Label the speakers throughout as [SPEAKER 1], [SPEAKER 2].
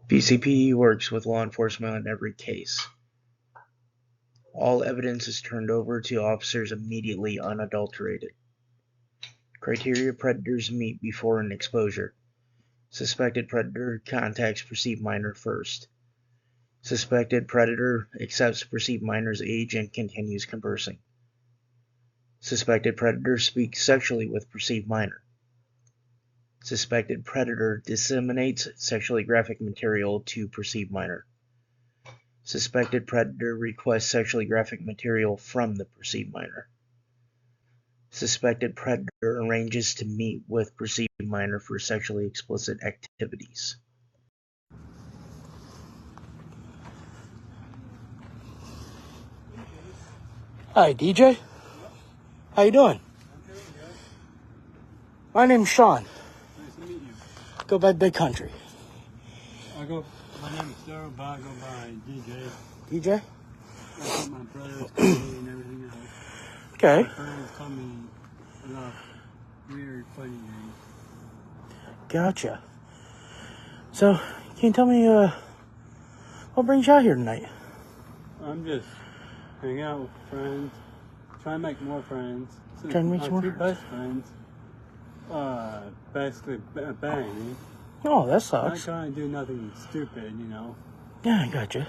[SPEAKER 1] BCPE works with law enforcement on every case. All evidence is turned over to officers immediately, unadulterated. Criteria predators meet before an exposure. Suspected predator contacts perceived minor first. Suspected predator accepts perceived minor's age and continues conversing. Suspected predator speaks sexually with perceived minor. Suspected predator disseminates sexually graphic material to perceived minor. Suspected predator requests sexually graphic material from the perceived minor. Suspected predator arranges to meet with perceived minor for sexually explicit activities.
[SPEAKER 2] Hi, DJ. How you doing? My name's Sean.
[SPEAKER 3] Nice to meet you.
[SPEAKER 2] Go by Big Country.
[SPEAKER 3] My name is Darl, but I go by DJ.
[SPEAKER 2] DJ?
[SPEAKER 3] That's what my brothers call me and everything else.
[SPEAKER 2] Okay.
[SPEAKER 3] My friends call me a lot of weird, funny names.
[SPEAKER 2] Gotcha. So, can you tell me, what brings you out here tonight?
[SPEAKER 3] I'm just hanging out with friends, trying to make more friends.
[SPEAKER 2] Trying to make
[SPEAKER 3] my
[SPEAKER 2] more
[SPEAKER 3] two
[SPEAKER 2] friends?
[SPEAKER 3] best friends, basically banging me.
[SPEAKER 2] Oh, that
[SPEAKER 3] Not
[SPEAKER 2] sucks.
[SPEAKER 3] trying to do nothing stupid, you know.
[SPEAKER 2] Yeah, I gotcha.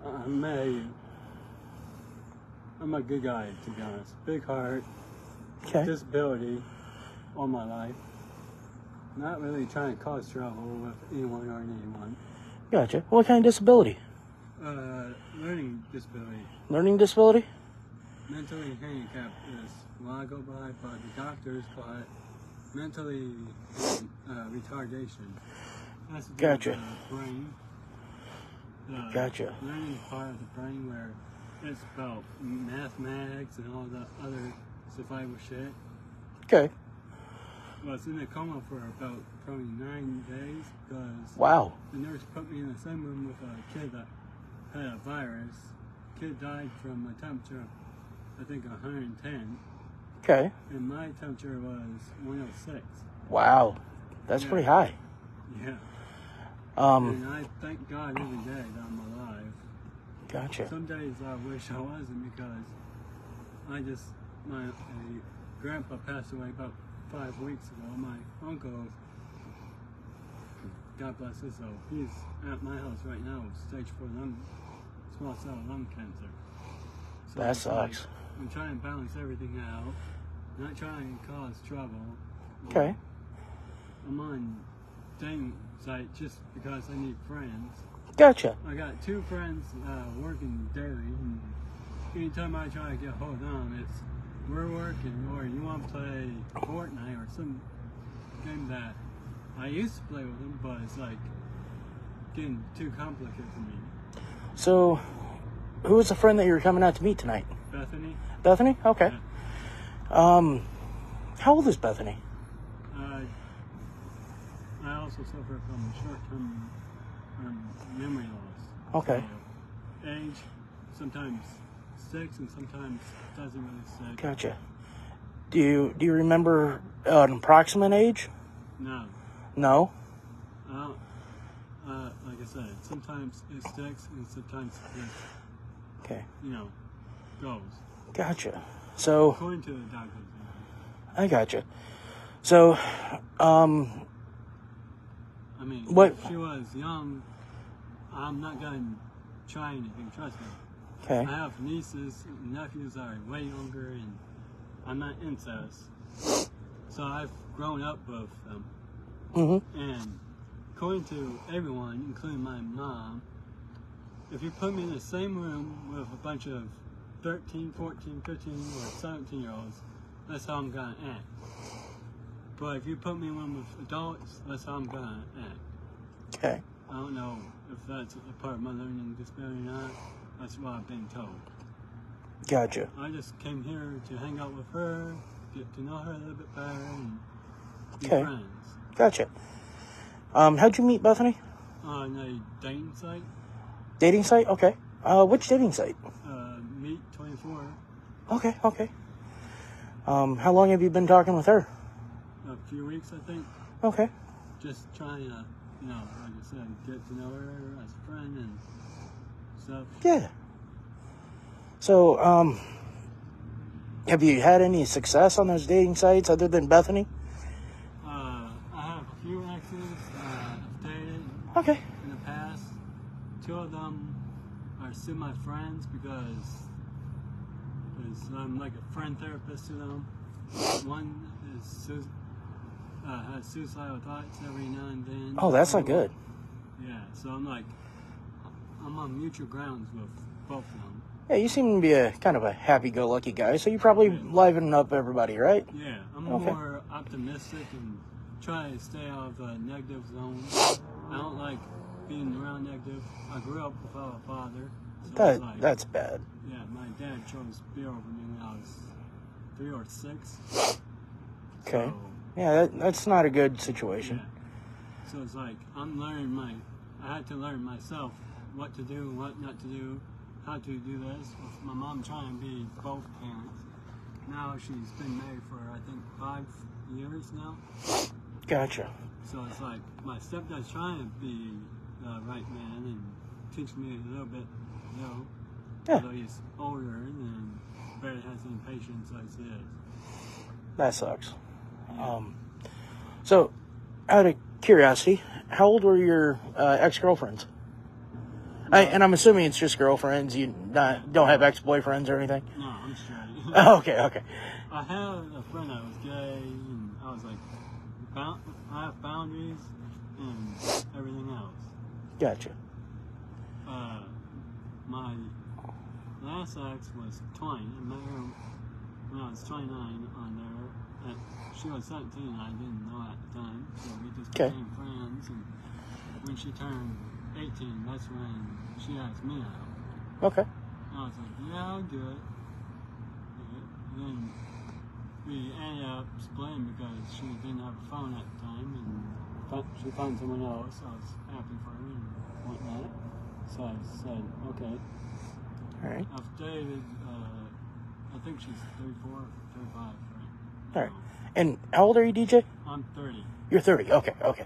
[SPEAKER 3] I'm a good guy, to be honest. Big heart,
[SPEAKER 2] Okay.
[SPEAKER 3] disability all my life. Not really trying to cause trouble with anyone or anyone.
[SPEAKER 2] Gotcha. What kind of disability?
[SPEAKER 3] Learning disability.
[SPEAKER 2] Learning disability?
[SPEAKER 3] Mentally handicapped is what I go by, but the doctors call it mentally retardation. That's to do with
[SPEAKER 2] Gotcha.
[SPEAKER 3] the brain. The
[SPEAKER 2] Gotcha.
[SPEAKER 3] learning part of the brain where it's about mathematics and all the other survival shit.
[SPEAKER 2] Okay.
[SPEAKER 3] I was in a coma for about probably 9 days because
[SPEAKER 2] Wow.
[SPEAKER 3] the nurse put me in the same room with a kid that had a virus. Kid died from a temperature of, I think, 110,
[SPEAKER 2] Okay.
[SPEAKER 3] and my temperature was 106.
[SPEAKER 2] Wow. That's
[SPEAKER 3] Yeah.
[SPEAKER 2] pretty high.
[SPEAKER 3] Yeah.
[SPEAKER 2] Um,
[SPEAKER 3] And I thank God every day that I'm alive.
[SPEAKER 2] gotcha.
[SPEAKER 3] Some days I wish I wasn't because my grandpa passed away about 5 weeks ago. My uncle, God bless his soul, he's at my house right now with stage 4 small cell lung cancer. So
[SPEAKER 2] That
[SPEAKER 3] it's like,
[SPEAKER 2] sucks.
[SPEAKER 3] I'm trying to balance everything out, not trying to cause trouble.
[SPEAKER 2] Okay.
[SPEAKER 3] I'm on dating site just because I need friends.
[SPEAKER 2] Gotcha.
[SPEAKER 3] I got 2 friends working daily, and anytime I try to get hold of them, it's we're working, or you want to play Fortnite or some game that I used to play with them, but it's like getting too complicated for me.
[SPEAKER 2] So, who was the friend that you were coming out to meet tonight?
[SPEAKER 3] Bethany?
[SPEAKER 2] Bethany? Okay.
[SPEAKER 3] Yeah.
[SPEAKER 2] How old is Bethany?
[SPEAKER 3] I also suffer from short-term memory loss.
[SPEAKER 2] Okay.
[SPEAKER 3] So, age sometimes sticks and sometimes doesn't really stick.
[SPEAKER 2] Gotcha. Do you remember an approximate age?
[SPEAKER 3] No.
[SPEAKER 2] No?
[SPEAKER 3] I don't, like I said, sometimes it sticks and sometimes it,
[SPEAKER 2] Okay.
[SPEAKER 3] goes.
[SPEAKER 2] Gotcha. So,
[SPEAKER 3] According to the doctors.
[SPEAKER 2] I gotcha. So,
[SPEAKER 3] I mean,
[SPEAKER 2] What-
[SPEAKER 3] if she was young, I'm not going to try anything, trust me.
[SPEAKER 2] okay.
[SPEAKER 3] I have nieces and nephews that are way younger, and I'm not incest. So I've grown up with them.
[SPEAKER 2] Mm-hmm.
[SPEAKER 3] And according to everyone, including my mom, if you put me in the same room with a bunch of 13, 14, 15, or 17-year-olds, that's how I'm going to act. But if you put me in one with adults, that's how I'm going to act.
[SPEAKER 2] Okay.
[SPEAKER 3] I don't know if that's a part of my learning disability or not. That's what I've been told.
[SPEAKER 2] Gotcha.
[SPEAKER 3] I just came here to hang out with her, get to know her a little bit better, and be
[SPEAKER 2] Okay.
[SPEAKER 3] friends.
[SPEAKER 2] Gotcha. How'd you meet Bethany?
[SPEAKER 3] On a dating site,
[SPEAKER 2] Dating site? Okay. Which dating site?
[SPEAKER 3] Meet 24,
[SPEAKER 2] Okay, okay. How long have you been talking with her?
[SPEAKER 3] a few weeks, I think.
[SPEAKER 2] Okay.
[SPEAKER 3] Just trying to you know, like I said, get to know her as a friend and stuff.
[SPEAKER 2] Yeah. So, have you had any success on those dating sites other than Bethany?
[SPEAKER 3] I have a few exes I've dated
[SPEAKER 2] Okay.
[SPEAKER 3] in the past. 2 of them are still my friends because I'm like a friend therapist to them. One is has suicidal thoughts every now and then.
[SPEAKER 2] Oh, that's not good.
[SPEAKER 3] Yeah, so I'm on mutual grounds with both of them.
[SPEAKER 2] Yeah, you seem to be a kind of a happy-go-lucky guy, so you probably liven up everybody, right?
[SPEAKER 3] Yeah, I'm
[SPEAKER 2] Okay.
[SPEAKER 3] more optimistic and try to stay out of the negative zone. I don't like being around negative. I grew up without a father. So it's like,
[SPEAKER 2] That's bad.
[SPEAKER 3] yeah, my dad chose beer over me when I was 3 or 6.
[SPEAKER 2] Okay.
[SPEAKER 3] So,
[SPEAKER 2] Yeah, that's not a good situation.
[SPEAKER 3] yeah. So it's like I had to learn myself what to do, what not to do, how to do this. With my mom trying to be both parents. Now she's been married for I think 5 years now.
[SPEAKER 2] Gotcha.
[SPEAKER 3] So it's like my stepdad's trying to be the right man and teach me a little bit, you know.
[SPEAKER 2] Yeah.
[SPEAKER 3] Although he's older and barely has any patience as he is.
[SPEAKER 2] That sucks.
[SPEAKER 3] Yeah.
[SPEAKER 2] So, out of curiosity, how old were your ex-girlfriends? And I'm assuming it's just girlfriends. You don't have ex-boyfriends or anything?
[SPEAKER 3] No, I'm straight.
[SPEAKER 2] Okay.
[SPEAKER 3] I had a friend that was gay, and I was like, I have boundaries and everything else.
[SPEAKER 2] Gotcha.
[SPEAKER 3] My last ex was 20. I met her when I was 29 on there. She was 17, and I didn't know at the time, so we just became friends. And when she turned 18, that's when she asked me out.
[SPEAKER 2] Okay.
[SPEAKER 3] And I was like, yeah, I'll do it. And then we ended up splitting because she didn't have a phone at the time, and she found someone else. I was happy for her and whatnot. So I said, okay.
[SPEAKER 2] All right.
[SPEAKER 3] I've dated, I think she's 34, 35 right
[SPEAKER 2] All right. And how old are you, DJ?
[SPEAKER 3] I'm 30.
[SPEAKER 2] You're 30. Okay.
[SPEAKER 3] I'll be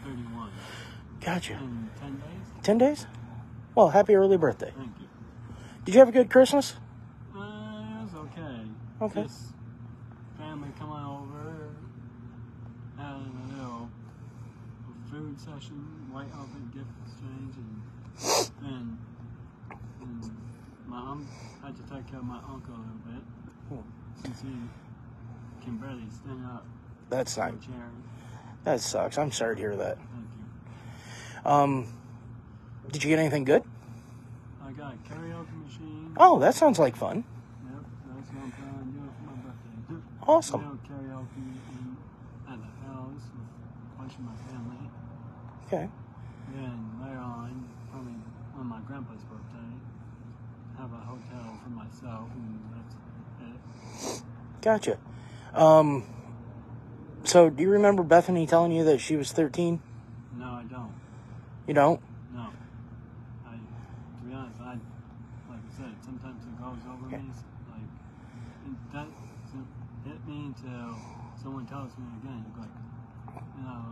[SPEAKER 3] 31.
[SPEAKER 2] Gotcha.
[SPEAKER 3] In 10 days?
[SPEAKER 2] 10 days? Well, happy early birthday.
[SPEAKER 3] Thank you.
[SPEAKER 2] Did you have a good Christmas?
[SPEAKER 3] It was okay.
[SPEAKER 2] Okay.
[SPEAKER 3] Just family coming over, having a little food session, white outfit gift exchange, and my mom had to take care of my uncle a little bit since he can barely stand up.
[SPEAKER 2] That's not.
[SPEAKER 3] from a chair.
[SPEAKER 2] That sucks. I'm sorry to hear that.
[SPEAKER 3] Thank you.
[SPEAKER 2] Did you get anything good?
[SPEAKER 3] I got a karaoke machine.
[SPEAKER 2] Oh, that sounds like fun.
[SPEAKER 3] Yep, that's what I'm planning on doing for my birthday.
[SPEAKER 2] Awesome.
[SPEAKER 3] You know, karaoke at the house with a bunch of my family.
[SPEAKER 2] Okay.
[SPEAKER 3] Then later on, probably on my grandpa's birthday, have a hotel for myself, and that's it.
[SPEAKER 2] Gotcha. So do you remember Bethany telling you that she was 13?
[SPEAKER 3] No, I don't.
[SPEAKER 2] You don't?
[SPEAKER 3] No. To be honest, like I said, sometimes it goes over me. Like, it doesn't hit me until someone tells me again. Like, you know,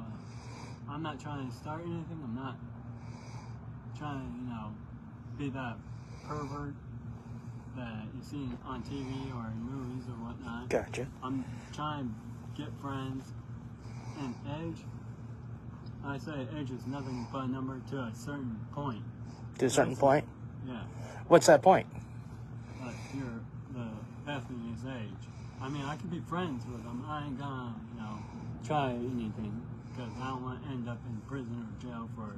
[SPEAKER 3] I'm not trying to start anything. I'm not trying to, you know, be that pervert that you see on TV or in movies or whatnot.
[SPEAKER 2] Gotcha.
[SPEAKER 3] I'm trying to get friends, and age, I say age is nothing but a number to a certain point.
[SPEAKER 2] To a certain point?
[SPEAKER 3] Yeah.
[SPEAKER 2] What's that point?
[SPEAKER 3] Like the Bethany's age. I mean, I can be friends with them. I ain't gonna, you know, try anything because I don't want to end up in prison or jail for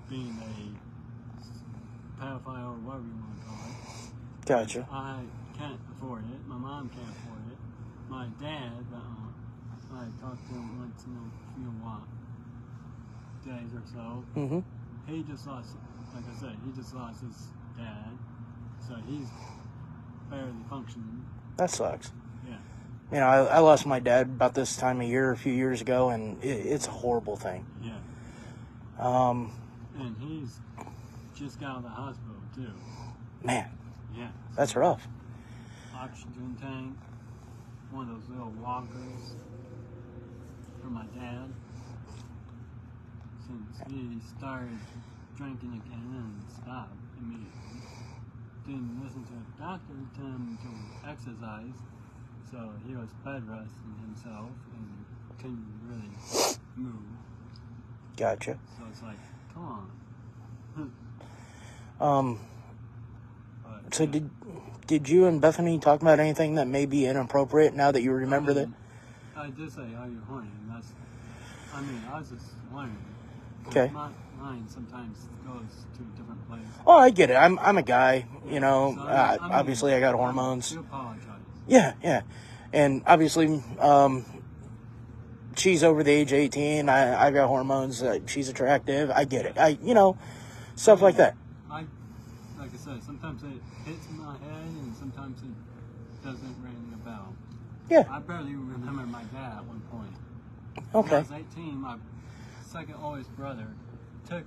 [SPEAKER 3] being a pedophile or whatever you want to call it.
[SPEAKER 2] Gotcha.
[SPEAKER 3] I can't afford it. My mom can't afford it. My dad, I talk to him once in a few days or so.
[SPEAKER 2] Mm-hmm.
[SPEAKER 3] He just lost, like I said, he just lost his dad. So he's barely functioning.
[SPEAKER 2] That sucks.
[SPEAKER 3] Yeah.
[SPEAKER 2] You know, I lost my dad about this time of year a few years ago, and it's a horrible thing.
[SPEAKER 3] Yeah. And he's just got out of the hospital, too.
[SPEAKER 2] Man.
[SPEAKER 3] Yeah.
[SPEAKER 2] That's rough.
[SPEAKER 3] Oxygen tank, one of those little walkers for my dad. since he started drinking again and stopped immediately. Didn't listen to the doctor, told him to exercise, so he was bed resting himself and couldn't really move.
[SPEAKER 2] Gotcha.
[SPEAKER 3] So it's like, come on. But,
[SPEAKER 2] So did you and Bethany talk about anything that may be inappropriate now that you remember that?
[SPEAKER 3] I did say, are you horny? And I was just wondering.
[SPEAKER 2] Okay.
[SPEAKER 3] My mind sometimes goes to a different place.
[SPEAKER 2] Oh, I get it. I'm a guy, you know.
[SPEAKER 3] So,
[SPEAKER 2] obviously, I got hormones.
[SPEAKER 3] I do apologize.
[SPEAKER 2] Yeah. And obviously, she's over the age of 18. I got hormones. She's attractive. I get it. Stuff like that.
[SPEAKER 3] Like I said, sometimes it hits my head and sometimes it doesn't ring a bell.
[SPEAKER 2] Yeah.
[SPEAKER 3] I barely remember my dad at one point.
[SPEAKER 2] Okay.
[SPEAKER 3] When I was 18, my second oldest brother took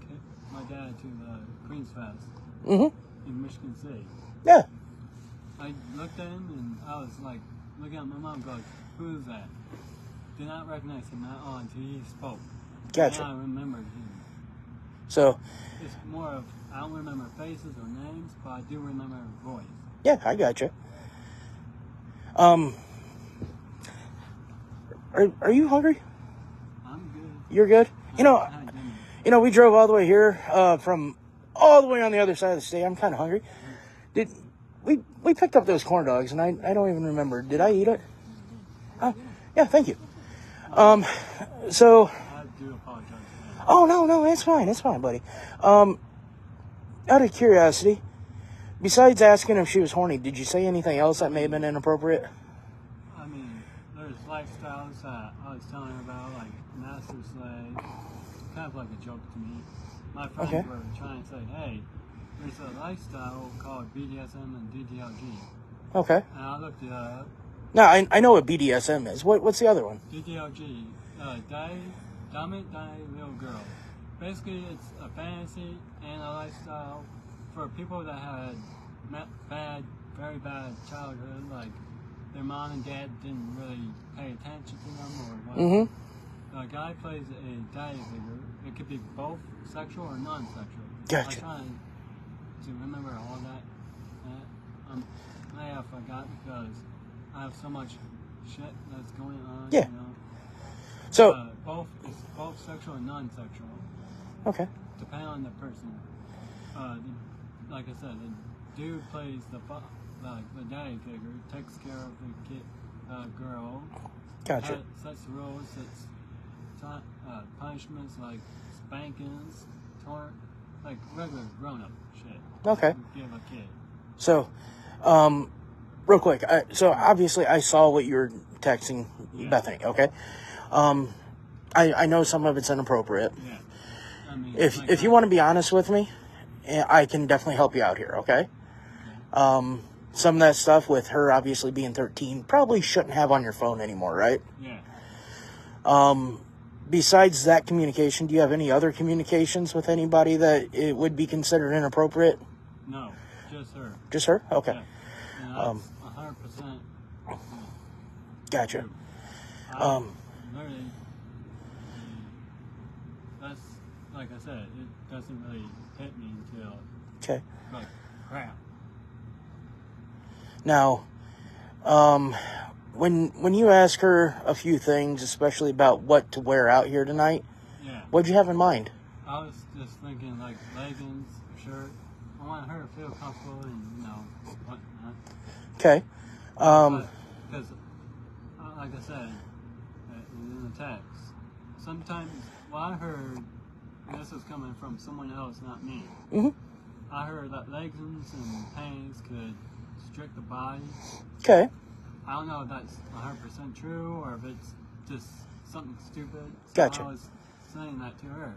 [SPEAKER 3] my dad to the Queen's Fest in Michigan City.
[SPEAKER 2] Yeah.
[SPEAKER 3] I looked at him and I was like, looking at my mom going, who is that? Did not recognize him at all until he spoke.
[SPEAKER 2] Gotcha.
[SPEAKER 3] And I remembered him.
[SPEAKER 2] So,
[SPEAKER 3] It's more of, I don't remember faces or names, but I do remember voice.
[SPEAKER 2] yeah, I gotcha. Are you hungry?
[SPEAKER 3] I'm good.
[SPEAKER 2] You're good?
[SPEAKER 3] I had dinner.
[SPEAKER 2] We drove all the way here from all the way on the other side of the state. I'm kind of hungry. We picked up those corn dogs, and I don't even remember. Did I eat it? Yeah, thank you. So...
[SPEAKER 3] I do apologize for that.
[SPEAKER 2] Oh, no, it's fine, buddy. Out of curiosity, besides asking if she was horny, did you say anything else that may have been inappropriate?
[SPEAKER 3] I mean, there's lifestyles that I was telling her about, like master slave, kind of like a joke to me. My friends were trying to say, hey, there's a lifestyle called BDSM and DDLG.
[SPEAKER 2] Okay.
[SPEAKER 3] And I looked it up.
[SPEAKER 2] No, I know what BDSM is. What's the other one?
[SPEAKER 3] DDLG, Dominant Little Girl. Basically, it's a fantasy and a lifestyle for people that had very bad childhood, like their mom and dad didn't really pay attention to them or whatever. The guy plays a daddy figure. It could be both sexual or non-sexual.
[SPEAKER 2] Gotcha.
[SPEAKER 3] I'm trying to remember all that. I forgot because I have so much shit that's going on.
[SPEAKER 2] Yeah.
[SPEAKER 3] You know?
[SPEAKER 2] So...
[SPEAKER 3] It's both sexual and non-sexual.
[SPEAKER 2] Okay.
[SPEAKER 3] Depending on the person. Like I said, the dude plays the daddy figure, takes care of the kid, girl.
[SPEAKER 2] Gotcha.
[SPEAKER 3] Sets rules, sets punishments like spankings, like regular grown-up shit.
[SPEAKER 2] Okay.
[SPEAKER 3] Give a kid.
[SPEAKER 2] So, real quick. So obviously, I saw what you were texting Bethany. Okay. I know some of it's inappropriate.
[SPEAKER 3] Yeah. I mean,
[SPEAKER 2] If you want to be honest with me, I can definitely help you out here. Okay. Some of that stuff with her obviously being 13 probably shouldn't have on your phone anymore, right?
[SPEAKER 3] Yeah.
[SPEAKER 2] Besides that communication, do you have any other communications with anybody that it would be considered inappropriate?
[SPEAKER 3] No, just her.
[SPEAKER 2] Just her? Okay.
[SPEAKER 3] Yeah. And that's 100%.
[SPEAKER 2] Gotcha.
[SPEAKER 3] Literally, that's, like I said, it doesn't really hit me until, like, crap.
[SPEAKER 2] Now, when you ask her a few things, especially about what to wear out here tonight, what'd you have in mind?
[SPEAKER 3] I was just thinking, like, leggings, a shirt. I want her to feel comfortable and, whatnot.
[SPEAKER 2] Okay.
[SPEAKER 3] Because, like I said, in the text, sometimes what I heard, and this was coming from someone else, not me. I heard that leggings and panties could restrict the body.
[SPEAKER 2] Okay.
[SPEAKER 3] I don't know if that's 100% true or if it's just something stupid. So
[SPEAKER 2] Gotcha.
[SPEAKER 3] I was saying that to her.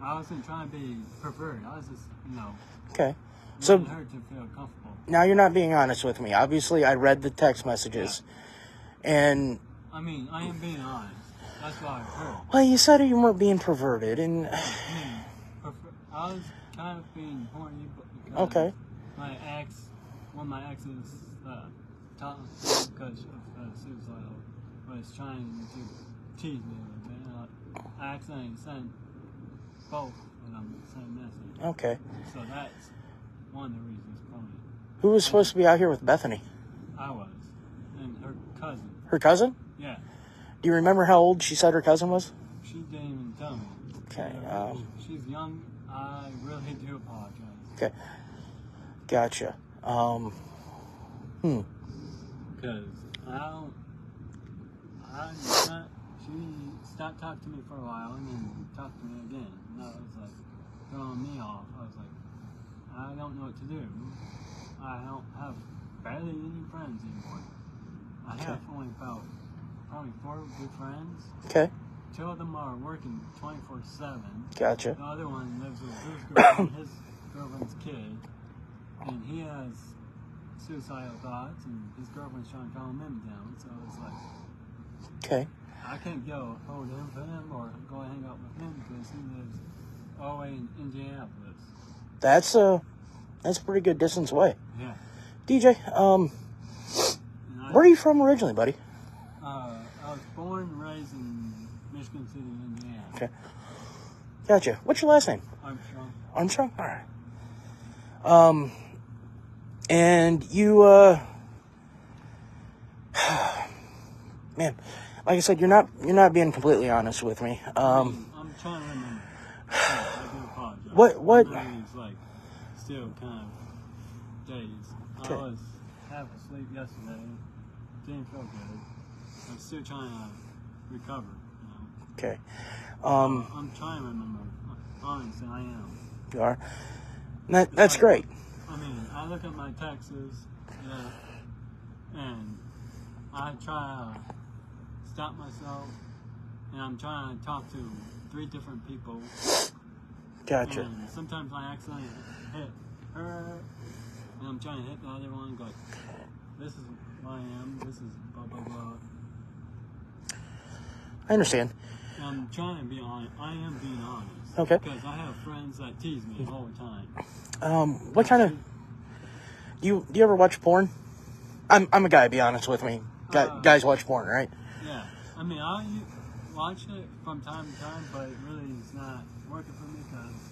[SPEAKER 3] I wasn't trying to be perverted. I was just,
[SPEAKER 2] Okay.
[SPEAKER 3] wanting her to feel comfortable.
[SPEAKER 2] Now you're not being honest with me. Obviously, I read the text messages. And...
[SPEAKER 3] I mean, I am being honest. That's what I heard.
[SPEAKER 2] Well, you said you weren't being perverted, and...
[SPEAKER 3] I was kind of being horny because one of my exes, because of suicidal, was trying to tease me a little bit. I accidentally sent both of them the same message.
[SPEAKER 2] Okay.
[SPEAKER 3] So that's one of the reasons probably.
[SPEAKER 2] Who was supposed to be out here with Bethany?
[SPEAKER 3] I was. And her cousin.
[SPEAKER 2] Her cousin?
[SPEAKER 3] Yeah.
[SPEAKER 2] Do you remember how old she said her cousin was?
[SPEAKER 3] She didn't even tell me.
[SPEAKER 2] Okay.
[SPEAKER 3] She's young. I really do apologize.
[SPEAKER 2] Okay. Gotcha.
[SPEAKER 3] Because she stopped talking to me for a while and then talked to me again. And that was like throwing me off. I was like, I don't know what to do. I don't have barely any friends anymore. I have only about probably 4 good friends.
[SPEAKER 2] Okay.
[SPEAKER 3] 2 of them are working 24/7.
[SPEAKER 2] Gotcha.
[SPEAKER 3] The other one lives with his girlfriend, his girlfriend's kid, and he has suicidal thoughts, and his girlfriend's trying to calm him down. So it's like,
[SPEAKER 2] Okay.
[SPEAKER 3] I can't go hold him for him or go hang out with him because he lives all the way in Indianapolis.
[SPEAKER 2] That's a pretty good distance away.
[SPEAKER 3] Yeah.
[SPEAKER 2] DJ, where are you from originally, buddy?
[SPEAKER 3] I was born and raised in Michigan City, Indiana.
[SPEAKER 2] Okay. Gotcha. What's your last name?
[SPEAKER 3] Armstrong.
[SPEAKER 2] Armstrong? All right. And you, man, like I said, you're not being completely honest with me.
[SPEAKER 3] I'm trying to remember. I do apologize.
[SPEAKER 2] What?
[SPEAKER 3] My memory's like still kind of dazed.
[SPEAKER 2] Okay.
[SPEAKER 3] I was half asleep yesterday. Didn't feel good. I'm still trying to recover. You know?
[SPEAKER 2] Okay.
[SPEAKER 3] I'm trying to remember. Honestly, I am.
[SPEAKER 2] You are? That's great.
[SPEAKER 3] I mean, I look at my texts, and I try to stop myself, and I'm trying to talk to 3 different people.
[SPEAKER 2] Gotcha.
[SPEAKER 3] And sometimes I accidentally hit her, and I'm trying to hit the other one and go, this is who I am, this is blah, blah, blah.
[SPEAKER 2] I understand.
[SPEAKER 3] And I'm trying to be honest. I am being honest.
[SPEAKER 2] Okay.
[SPEAKER 3] Because I have friends that tease me all the time.
[SPEAKER 2] What kind of... Do you ever watch porn? I'm a guy, be honest with me. Guys watch porn, right?
[SPEAKER 3] Yeah. I mean, I watch it from time to time, but it really is not working for me because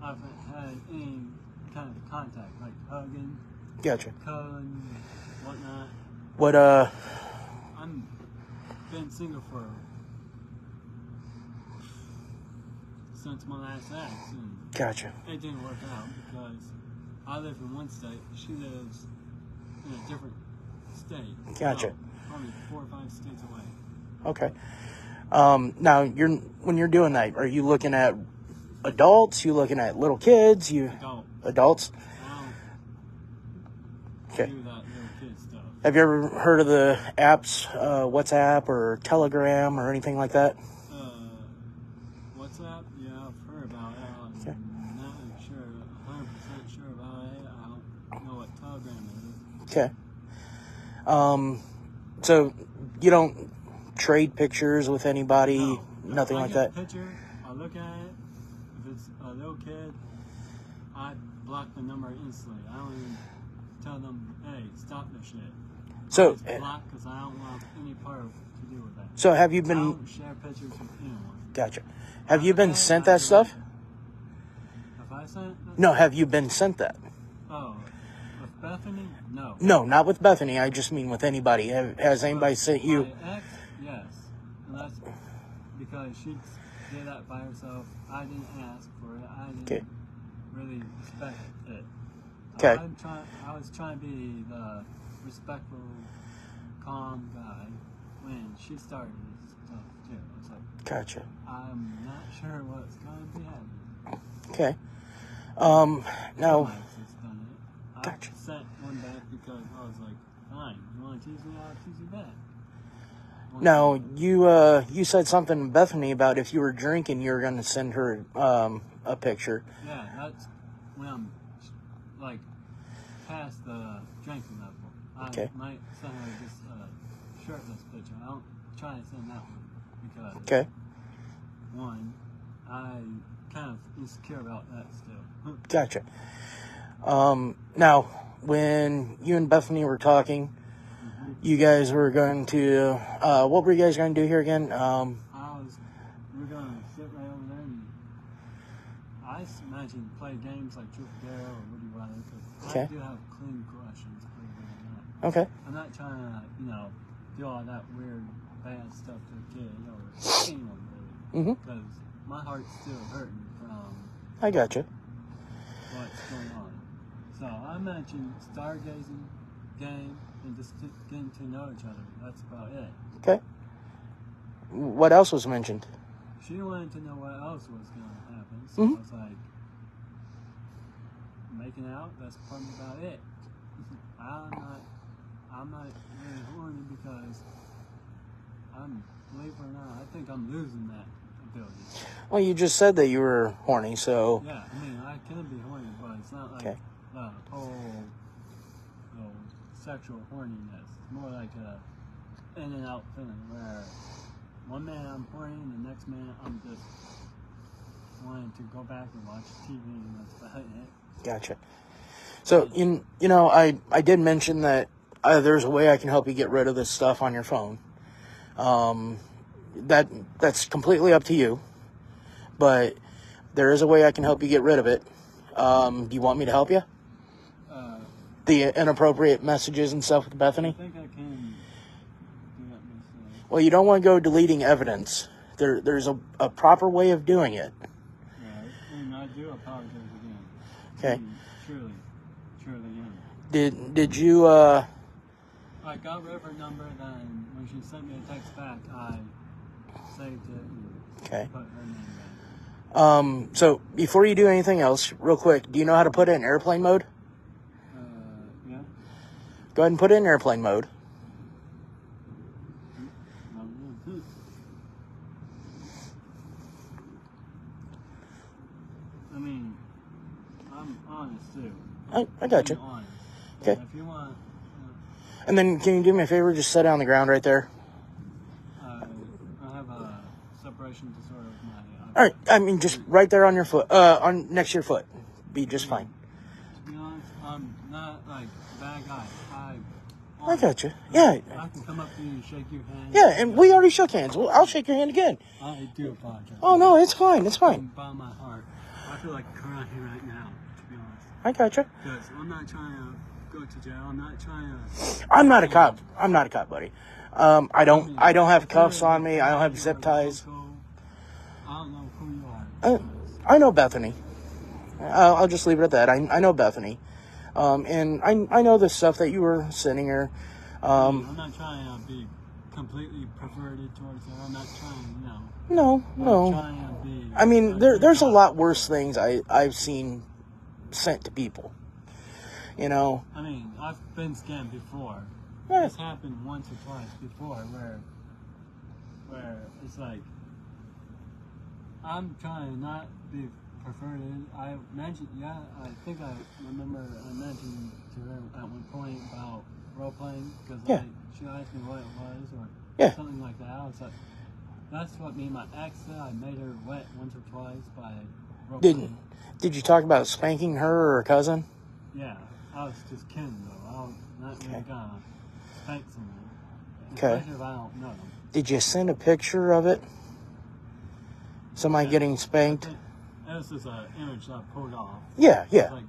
[SPEAKER 3] I haven't had any kind of contact, like hugging,
[SPEAKER 2] Gotcha.
[SPEAKER 3] cuddling, whatnot.
[SPEAKER 2] What,
[SPEAKER 3] I'm been single since my last ex, and
[SPEAKER 2] Gotcha.
[SPEAKER 3] it didn't work out because I live in one state, she lives in a different state.
[SPEAKER 2] Gotcha.
[SPEAKER 3] So, probably 4 or 5 states away.
[SPEAKER 2] Okay. Now, when you're doing that, are you looking at adults? You looking at little kids? Adults?
[SPEAKER 3] I
[SPEAKER 2] Okay.
[SPEAKER 3] don't do that little kid stuff.
[SPEAKER 2] Have you ever heard of the apps, WhatsApp or Telegram or anything like that?
[SPEAKER 3] WhatsApp? Yeah, I've heard about it.
[SPEAKER 2] Okay.
[SPEAKER 3] I'm not 100% sure about it. I don't know what Telegram is.
[SPEAKER 2] Okay. So you don't trade pictures with anybody?
[SPEAKER 3] No.
[SPEAKER 2] Nothing like that?
[SPEAKER 3] I get a picture, I look at it. If it's a little kid, I block the number instantly. I don't even tell them, hey, stop this shit.
[SPEAKER 2] So,
[SPEAKER 3] I just block because I don't want any part to do with that.
[SPEAKER 2] so have you
[SPEAKER 3] I
[SPEAKER 2] been...
[SPEAKER 3] don't share pictures with anyone.
[SPEAKER 2] Gotcha. Have you been sent that stuff?
[SPEAKER 3] Have I sent that?
[SPEAKER 2] No, have you been sent that?
[SPEAKER 3] Oh, with Bethany? No.
[SPEAKER 2] No, not with Bethany. I just mean with anybody. Has anybody sent you...
[SPEAKER 3] My ex, yes. And that's because she did that by herself. I didn't ask for it. I didn't really respect it.
[SPEAKER 2] Okay.
[SPEAKER 3] I was trying to be the respectful, calm guy when she started this stuff too. I was like,
[SPEAKER 2] Gotcha.
[SPEAKER 3] I'm not sure what's going to be happening.
[SPEAKER 2] Okay. Now...
[SPEAKER 3] My ex has done it.
[SPEAKER 2] Gotcha.
[SPEAKER 3] I sent one back because I was like, fine, you want to tease me, I'll tease you back.
[SPEAKER 2] Now, you said something to Bethany about if you were drinking, you were going to send her a picture.
[SPEAKER 3] Yeah, that's when I'm like past the drinking level. I might send her just a shirtless picture. I don't try to send that one because one, I kind of insecure about that still.
[SPEAKER 2] Gotcha. Now, when you and Bethany were talking, you guys were going to, what were you guys going to do here again?
[SPEAKER 3] We're going sit right over there and I imagine play games like Truth or Dare or Would You Rather, because I do have clean questions.
[SPEAKER 2] Okay.
[SPEAKER 3] I'm not trying to, do all that weird, bad stuff to a kid or anyone really. Because my heart's still hurting from
[SPEAKER 2] I gotcha.
[SPEAKER 3] what's going on. So I mentioned stargazing, game, and just getting to know each other. That's about it.
[SPEAKER 2] Okay. What else was mentioned?
[SPEAKER 3] She wanted to know what else was going to happen. So I was like, making out, that's probably about it. I'm not really horny because believe it or not, I think I'm losing that ability.
[SPEAKER 2] Well, you just said that you were horny, so...
[SPEAKER 3] Yeah, I mean, I can be horny, but it's not like the whole sexual horniness. It's more like a in and out feeling where one minute I'm horny and the next minute I'm just wanting to go back and watch TV and that's about it.
[SPEAKER 2] Gotcha. So, I did mention that there's a way I can help you get rid of this stuff on your phone. That's completely up to you, but there is a way I can help you get rid of it. Do you want me to help you? The inappropriate messages and stuff with Bethany?
[SPEAKER 3] I think I can do that myself.
[SPEAKER 2] Well, you don't want to go deleting evidence. There's a proper way of doing it.
[SPEAKER 3] Right, and I do apologize again.
[SPEAKER 2] Okay.
[SPEAKER 3] Truly am.
[SPEAKER 2] Did you,
[SPEAKER 3] I got rid of her number, then when she sent me a text back, I saved it and put her name back.
[SPEAKER 2] So before you do anything else, real quick, do you know how to put it in airplane mode?
[SPEAKER 3] Yeah.
[SPEAKER 2] Go ahead and put it in airplane mode.
[SPEAKER 3] I mean, I'm honest too.
[SPEAKER 2] I got you.
[SPEAKER 3] Honest.
[SPEAKER 2] Okay.
[SPEAKER 3] If you want...
[SPEAKER 2] And then can you do me a favor? Just sit down on the ground right there.
[SPEAKER 3] I have a separation disorder with my...
[SPEAKER 2] All right. I mean, just right there on your foot, on next to your foot. Be just fine.
[SPEAKER 3] To be honest, I'm not like a bad guy.
[SPEAKER 2] I got you. Yeah.
[SPEAKER 3] I can come up to you and shake your hand.
[SPEAKER 2] Yeah, and we already shook hands. Well, I'll shake your hand again.
[SPEAKER 3] I do apologize.
[SPEAKER 2] Oh, no, it's fine. It's fine.
[SPEAKER 3] By my heart. I feel like crying right now, to be honest.
[SPEAKER 2] I got you.
[SPEAKER 3] Because I'm not trying to go to jail. I'm not trying to...
[SPEAKER 2] I'm not a cop. I'm not a cop, buddy. I don't have cuffs on me. I don't have zip ties.
[SPEAKER 3] I don't know who you are.
[SPEAKER 2] I know Bethany. I'll just leave it at that. I know Bethany. And I know the stuff that you were sending her.
[SPEAKER 3] I'm not trying to be completely perverted towards her. I'm not trying,
[SPEAKER 2] No.
[SPEAKER 3] I'm trying to be...
[SPEAKER 2] I mean, there's a lot worse things I've seen sent to people.
[SPEAKER 3] I mean, I've been scammed before.
[SPEAKER 2] Yeah.
[SPEAKER 3] This happened once or twice before where it's like, I'm trying to not be perverted. I mentioned, I think I remember I mentioned to her at one point about role-playing, because she asked me what it was or something like that. I was like, that's what me and my ex said. I made her wet once or twice by role-playing.
[SPEAKER 2] Did you talk about spanking her or her cousin?
[SPEAKER 3] Yeah, I was just kidding though. I was not really gonna spank someone.
[SPEAKER 2] Okay.
[SPEAKER 3] Especially if I don't know them.
[SPEAKER 2] Did you send a picture of it? Somebody getting spanked?
[SPEAKER 3] It was just an image I pulled off.
[SPEAKER 2] Yeah.
[SPEAKER 3] It's like,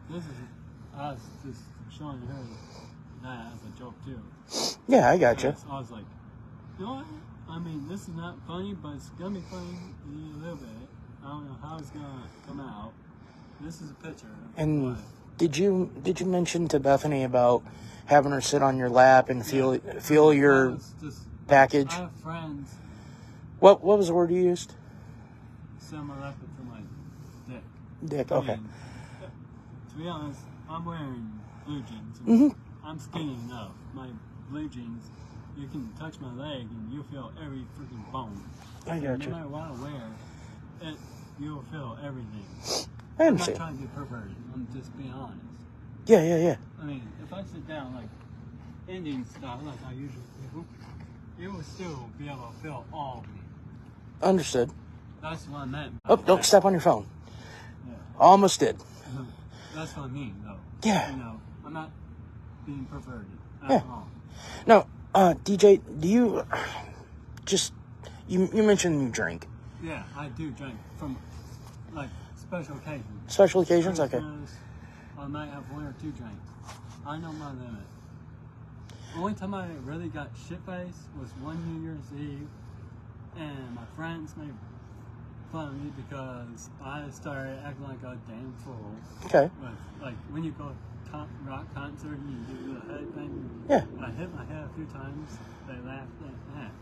[SPEAKER 3] I was just showing her that as a joke too.
[SPEAKER 2] Yeah, I got you.
[SPEAKER 3] I was like, you know what? I mean, this is not funny, but it's gonna be funny a little bit. I don't know how it's gonna come out. This is a picture.
[SPEAKER 2] And did you mention to Bethany about having her sit on your lap and feel your package?
[SPEAKER 3] I have friends.
[SPEAKER 2] What was the word you used?
[SPEAKER 3] Similar to my dick.
[SPEAKER 2] Dick. Okay.
[SPEAKER 3] I mean, to be honest, I'm wearing blue jeans. I'm skinny enough. My blue jeans, you can touch my leg and you'll feel every freaking bone.
[SPEAKER 2] I got you.
[SPEAKER 3] No matter what I wear, you'll feel everything.
[SPEAKER 2] I understand.
[SPEAKER 3] I'm not trying to be perverted. I'm just being honest.
[SPEAKER 2] Yeah.
[SPEAKER 3] I mean, if I sit down like Indian style, like I usually do, you will still be able to feel all of me.
[SPEAKER 2] Understood.
[SPEAKER 3] That's what I meant.
[SPEAKER 2] Oh, don't step on your phone.
[SPEAKER 3] Yeah.
[SPEAKER 2] Almost did.
[SPEAKER 3] That's what I mean, though.
[SPEAKER 2] Yeah.
[SPEAKER 3] I'm not being perverted at all.
[SPEAKER 2] No, DJ, do you you mentioned you drink?
[SPEAKER 3] Yeah, I do drink from like special occasions.
[SPEAKER 2] Special occasions, okay.
[SPEAKER 3] Christmas, I might have 1 or 2 drinks. I know my limit. Only time I really got shit-faced was one New Year's Eve, and my friends made fun of me because I started acting like a damn fool.
[SPEAKER 2] Okay.
[SPEAKER 3] With, like when you go to rock concert and you do the head thing.
[SPEAKER 2] Yeah.
[SPEAKER 3] I hit my head a few times. They laughed at that.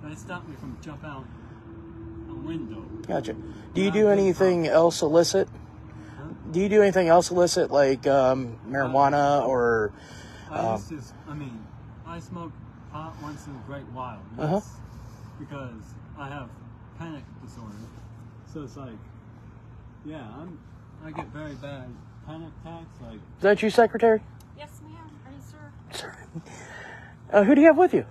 [SPEAKER 3] They stopped me from jumping out a window.
[SPEAKER 2] Gotcha. Do you do anything else illicit?
[SPEAKER 3] Huh?
[SPEAKER 2] Do you do anything else illicit, like marijuana or?
[SPEAKER 3] I used to. I mean, I smoke pot once in a great while.
[SPEAKER 2] Uh-huh.
[SPEAKER 3] Because I have panic disorder. So it's like, yeah, I get very bad panic attacks. Like,
[SPEAKER 2] Is that you, Secretary?
[SPEAKER 4] Yes, ma'am. Ready, sir?
[SPEAKER 2] Sorry. Who do you have with you?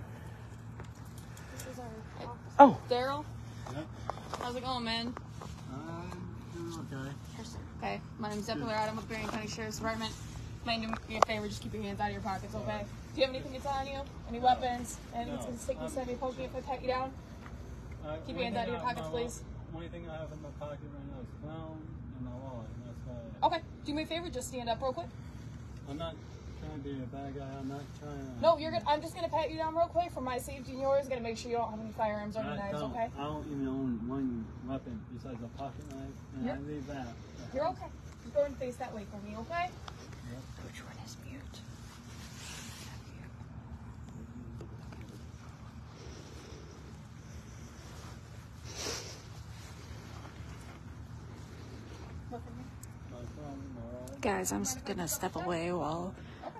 [SPEAKER 4] This is our officer.
[SPEAKER 2] Oh.
[SPEAKER 4] Darl.
[SPEAKER 3] yep,
[SPEAKER 4] How's it going, man?
[SPEAKER 3] I'm doing okay.
[SPEAKER 4] Okay. My name's Deputy Loretta. I'm with Marion County Sheriff's Department. Mind do me a favor, just keep your hands out of your pockets, okay? Do you have anything that's on you? Any weapons? Anything that's gonna stick me, stab me, poke me if I pat you down? Keep your hands out of your pockets, please.
[SPEAKER 3] Only thing I have in my pocket right now is phone and my wallet. And that's about it.
[SPEAKER 4] Okay. Do me a favor, just stand up real quick.
[SPEAKER 3] I'm not trying to be a bad guy. I'm not trying to.
[SPEAKER 4] No, you're good. I'm just gonna pat you down real quick for my safety and yours. Gonna make sure you don't have any firearms or any knives, okay?
[SPEAKER 3] I don't even own one weapon besides a pocket knife, and
[SPEAKER 4] Yep.
[SPEAKER 3] I leave that.
[SPEAKER 4] You're okay. Just go and face that way for me, okay?
[SPEAKER 3] Yep.
[SPEAKER 4] Which one is mute? Look at me.
[SPEAKER 3] My phone, my wallet.
[SPEAKER 5] Guys, I'm just gonna step away while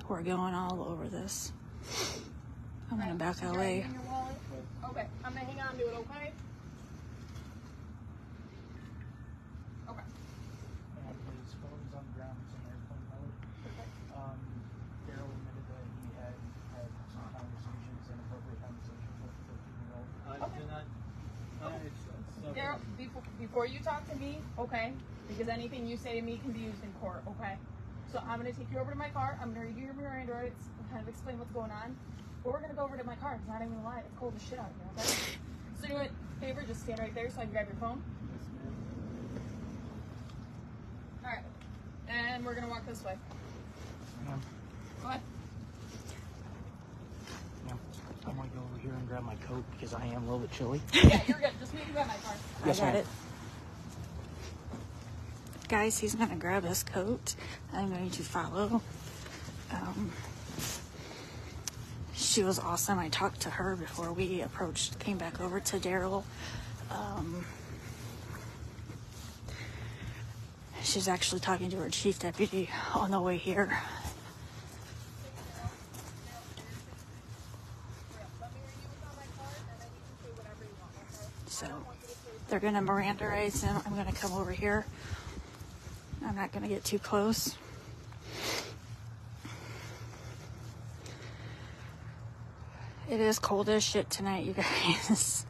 [SPEAKER 5] we're going all over this. I'm gonna back
[SPEAKER 4] Your
[SPEAKER 5] away.
[SPEAKER 4] ID and your wallet. Okay, I'm gonna hang on to it, okay? Okay.
[SPEAKER 2] His phone was on the ground. It's in airplane mode. Darrell admitted that he had some conversations, inappropriate conversations with the 15-year-old.
[SPEAKER 3] I did not. It's
[SPEAKER 4] Daryl, before you talk to me, okay? Because anything you say to me can be used in court, okay? So I'm gonna take you over to my car. I'm gonna read you your Miranda rights and kind of explain what's going on. But we're gonna go over to my car. It's not even gonna lie. It's cold as shit out here, okay? So do me a favor, just stand right there so I can grab your phone. All right. And we're gonna walk this way.
[SPEAKER 2] Ma'am,
[SPEAKER 4] Go ahead.
[SPEAKER 2] I might go over here and grab my coat because I am a little bit chilly.
[SPEAKER 4] Yeah, you're good. Just meet me at my car.
[SPEAKER 2] Yes,
[SPEAKER 5] I got
[SPEAKER 2] ma'am.
[SPEAKER 5] it. Guys, he's gonna grab his coat. I'm going to follow. She was awesome. I talked to her before we came back over to Darrell. She's actually talking to her chief deputy on the way here. So they're gonna Mirandarize him. I'm gonna come over here. I'm not gonna get too close. It is cold as shit tonight, you guys.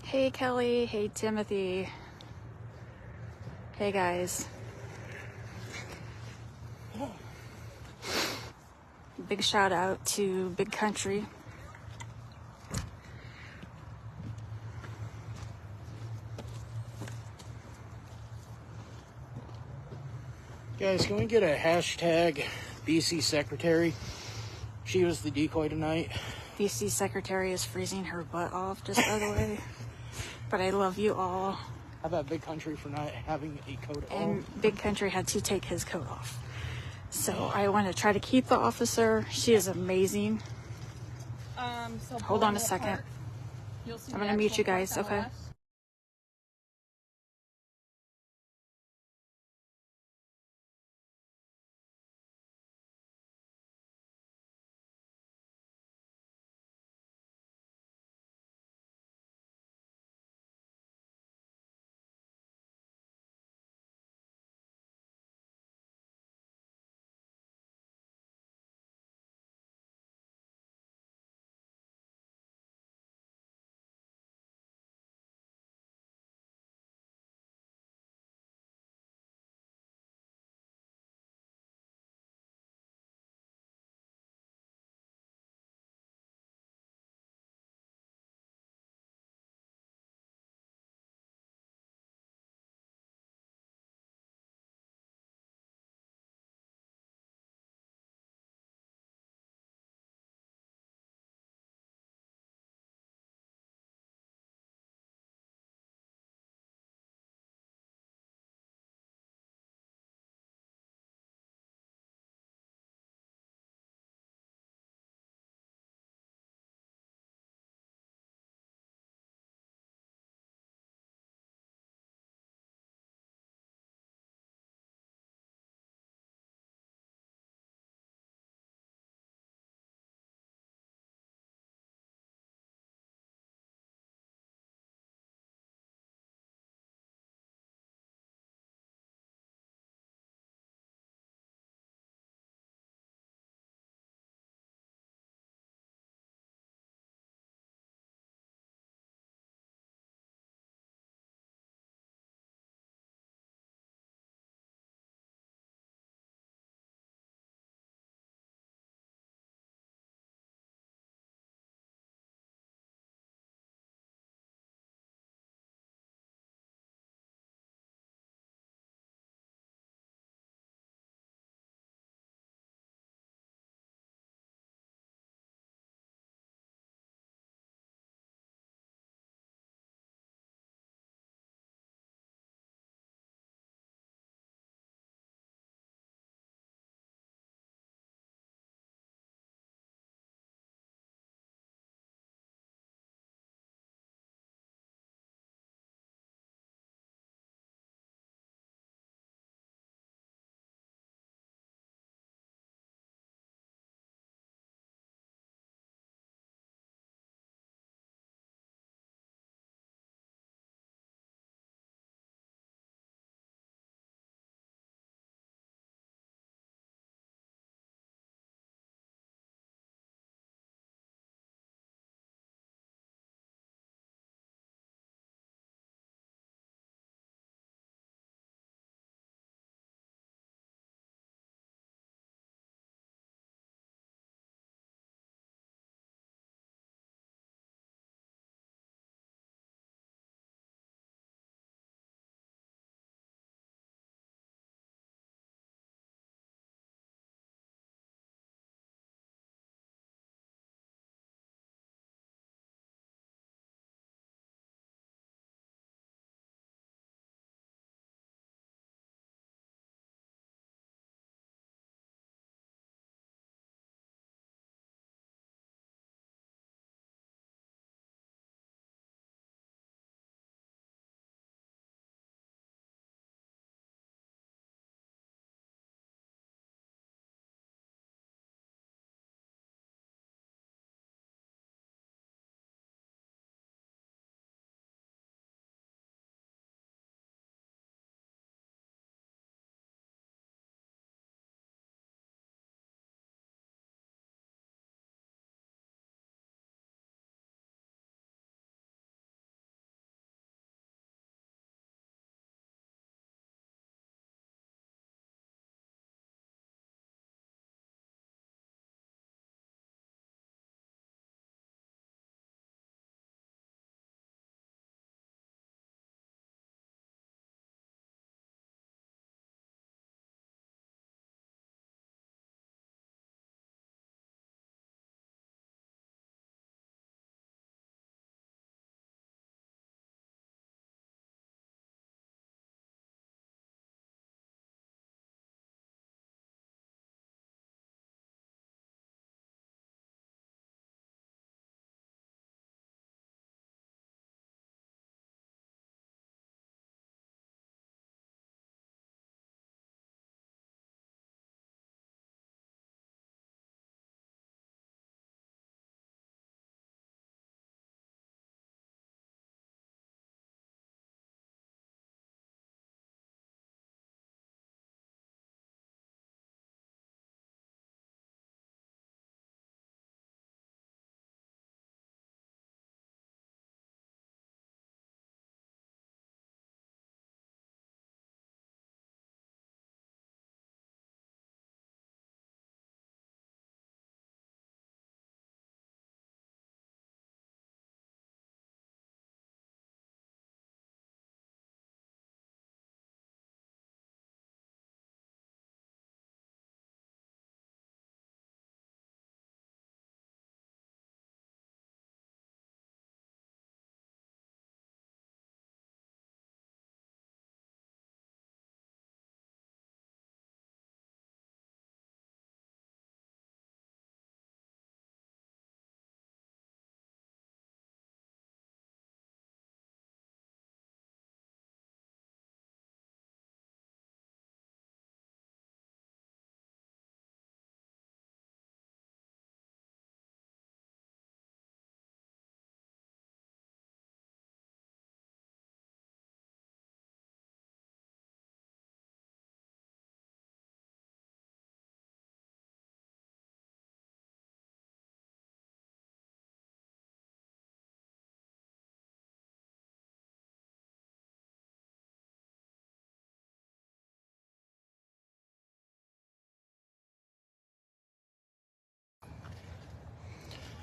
[SPEAKER 5] Hey Kelly, hey Timothy. Hey guys. Big shout out to Big Country.
[SPEAKER 2] Guys, can we get a hashtag BC Secretary? She was the decoy tonight.
[SPEAKER 5] BC Secretary is freezing her butt off, just by the way. But I love you all.
[SPEAKER 2] How about Big Country for not having a coat on?
[SPEAKER 5] And Big Country had to take his coat off. So I want to try to keep the officer. She is amazing.
[SPEAKER 4] So
[SPEAKER 5] Hold on a second.
[SPEAKER 4] apart, you'll see
[SPEAKER 5] I'm
[SPEAKER 4] the
[SPEAKER 5] gonna mute
[SPEAKER 4] actual
[SPEAKER 5] you guys,
[SPEAKER 4] parts on the
[SPEAKER 5] okay?
[SPEAKER 4] left.